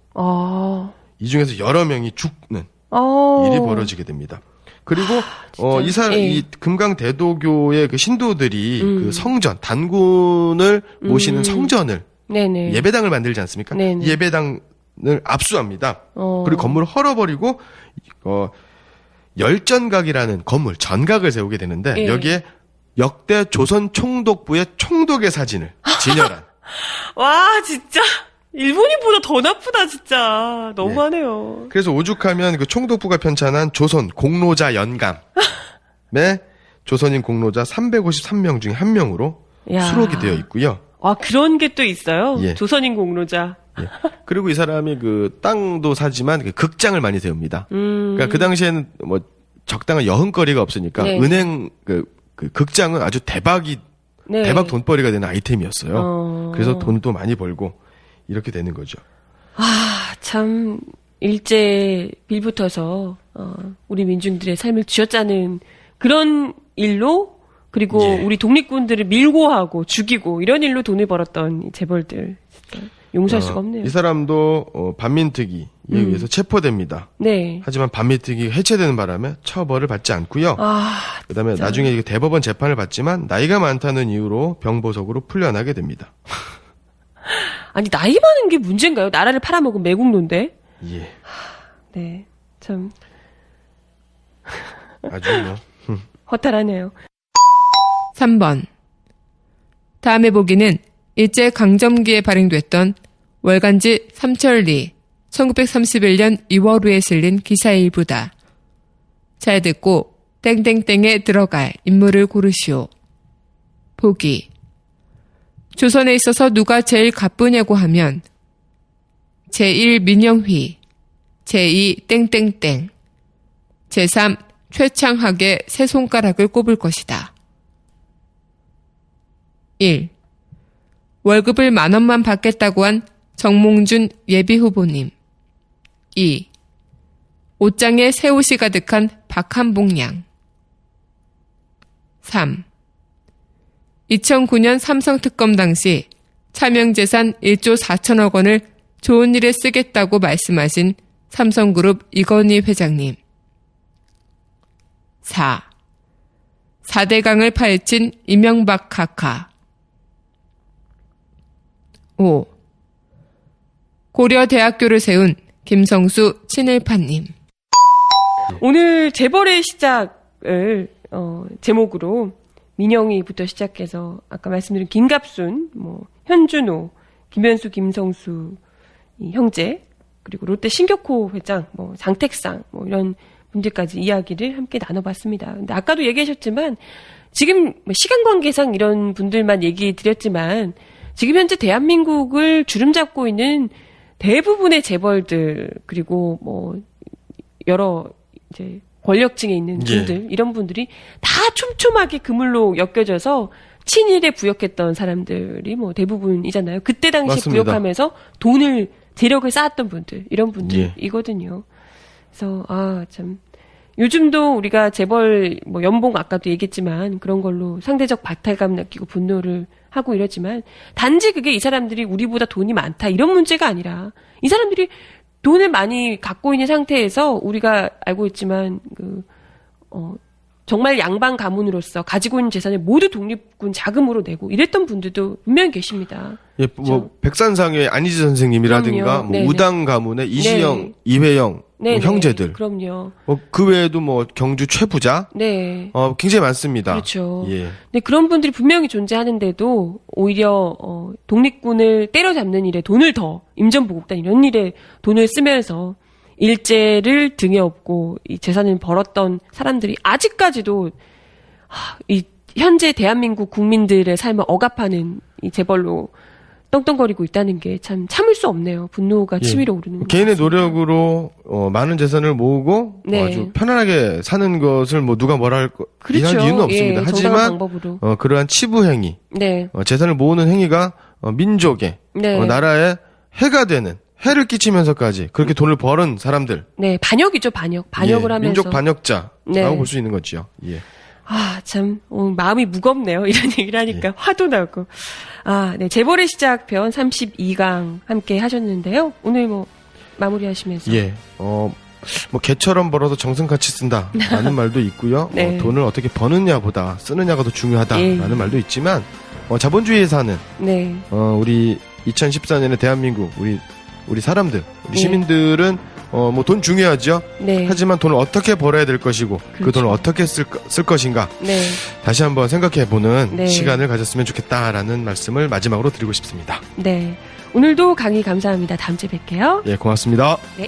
이 중에서 여러 명이 죽는 일이 벌어지게 됩니다. 그리고 이 금강대도교의 그 신도들이 그 성전, 단군을 모시는 성전을 네네. 예배당을 만들지 않습니까? 네네. 이 예배당을 압수합니다. 그리고 건물을 헐어버리고 열전각이라는 건물, 전각을 세우게 되는데 예. 여기에 역대 조선 총독부의 총독의 사진을 진열한 와, 진짜. 일본인보다 더 나쁘다, 진짜. 너무하네요. 그래서 오죽하면 그 총독부가 편찬한 조선 공로자 연감에 조선인 공로자 353명 중에 한 명으로 야. 수록이 되어 있고요. 아, 그런 게 또 있어요? 예. 조선인 공로자. 예. 그리고 이 사람이 그 땅도 사지만 그 극장을 많이 세웁니다. 그러니까 그 당시에는 뭐 적당한 여흥거리가 없으니까 네. 은행 그 극장은 아주 대박 돈벌이가 되는 아이템이었어요. 그래서 돈도 많이 벌고 이렇게 되는 거죠. 아, 참, 일제 빌붙어서, 우리 민중들의 삶을 쥐어짜는 그런 일로, 그리고 예. 우리 독립군들을 밀고 하고 죽이고, 이런 일로 돈을 벌었던 이 재벌들. 진짜 용서할 수가 없네요. 이 사람도 반민특위에 의해서 체포됩니다. 네. 하지만 반민특위가 해체되는 바람에 처벌을 받지 않고요. 그다음에 진짜. 나중에 이게 대법원 재판을 받지만 나이가 많다는 이유로 병보석으로 풀려나게 됩니다. 아니, 나이 많은 게 문제인가요? 나라를 팔아먹은 매국노인데? 예. 네. 참, 아주 뭐. 허탈하네요. 3번. 다음에 보기는 일제 강점기에 발행됐던 월간지 삼천리 1931년 2월호에 실린 기사의 일부다. 잘 듣고 땡땡땡에 들어갈 인물을 고르시오. 보기. 조선에 있어서 누가 제일 가쁘냐고 하면 제1 민영휘, 제2 땡땡땡, 제3 최창학의 세 손가락을 꼽을 것이다. 1. 월급을 10,000원만 받겠다고 한 정몽준 예비후보님. 2. 옷장에 새 옷이 가득한 박한봉 양. 3. 2009년 삼성특검 당시 차명재산 1조 4천억 원을 좋은 일에 쓰겠다고 말씀하신 삼성그룹 이건희 회장님. 4. 4대강을 파헤친 이명박 카카. 5. 고려대학교를 세운 김성수 친일파님. 오늘 재벌의 시작을 제목으로 민영이부터 시작해서 아까 말씀드린 김갑순, 현준호, 김현수, 김성수 이 형제, 그리고 롯데 신격호 회장, 장택상 이런 분들까지 이야기를 함께 나눠봤습니다. 근데 아까도 얘기하셨지만 지금 시간 관계상 이런 분들만 얘기 드렸지만 지금 현재 대한민국을 주름잡고 있는 대부분의 재벌들 그리고 여러 이제 권력층에 있는 분들 이런 분들이 다 촘촘하게 그물로 엮여져서 친일에 부역했던 사람들이 대부분이잖아요. 그때 당시에 맞습니다. 부역하면서 재력을 쌓았던 분들 이런 분들이거든요. 그래서 참 요즘도 우리가 재벌 연봉 아까도 얘기했지만 그런 걸로 상대적 박탈감 느끼고 분노를 하고 이러지만 단지 그게 이 사람들이 우리보다 돈이 많다 이런 문제가 아니라 이 사람들이 돈을 많이 갖고 있는 상태에서 우리가 알고 있지만 정말 양반 가문으로서 가지고 있는 재산을 모두 독립군 자금으로 내고 이랬던 분들도 분명히 계십니다. 예, 백산상의 안희지 선생님이라든가 그럼요. 네네. 우당 가문의 이시영, 네네. 이회영 네네. 형제들. 그럼요. 그 외에도 경주 최부자. 네. 굉장히 많습니다. 그렇죠. 예. 근데 그런 분들이 분명히 존재하는데도 오히려 독립군을 때려잡는 일에 돈을 더 임전보국단 이런 일에 돈을 쓰면서 일제를 등에 업고 이 재산을 벌었던 사람들이 아직까지도 이 현재 대한민국 국민들의 삶을 억압하는 이 재벌로 떵떵거리고 있다는 게 참 참을 수 없네요. 분노가 예. 치밀어 오르는 것 개인의 같습니다. 노력으로 많은 재산을 모으고 네. 아주 편안하게 사는 것을 뭐 누가 뭐라 할 그렇죠. 이해할 이유는 없습니다. 예, 정당한 하지만 방법으로. 그러한 치부 행위, 네. 재산을 모으는 행위가 민족에 네. 나라에 해가 되는 해를 끼치면서까지 그렇게 돈을 버는 사람들, 네, 반역이죠, 반역. 반역을 예, 하면서. 민족 반역자라고 네. 볼 수 있는 거지요. 예. 아, 참, 마음이 무겁네요. 이런 얘기를 하니까 화도 나고. 아, 네. 재벌의 시작편 32강 함께 하셨는데요. 오늘 뭐, 마무리하시면서. 예. 뭐 개처럼 벌어서 정승같이 쓴다라는 말도 있고요. 네. 돈을 어떻게 버느냐보다 쓰느냐가 더 중요하다라는 예. 말도 있지만 자본주의에 사는 네. 우리 2014년에 대한민국 우리 사람들, 우리 예. 시민들은 뭐 돈 중요하죠. 네. 하지만 돈을 어떻게 벌어야 될 것이고 그 그렇죠. 돈을 어떻게 쓸 것인가 네. 다시 한번 생각해보는 네. 시간을 가졌으면 좋겠다라는 말씀을 마지막으로 드리고 싶습니다. 네. 오늘도 강의 감사합니다. 다음 주에 뵐게요. 예, 고맙습니다. 네.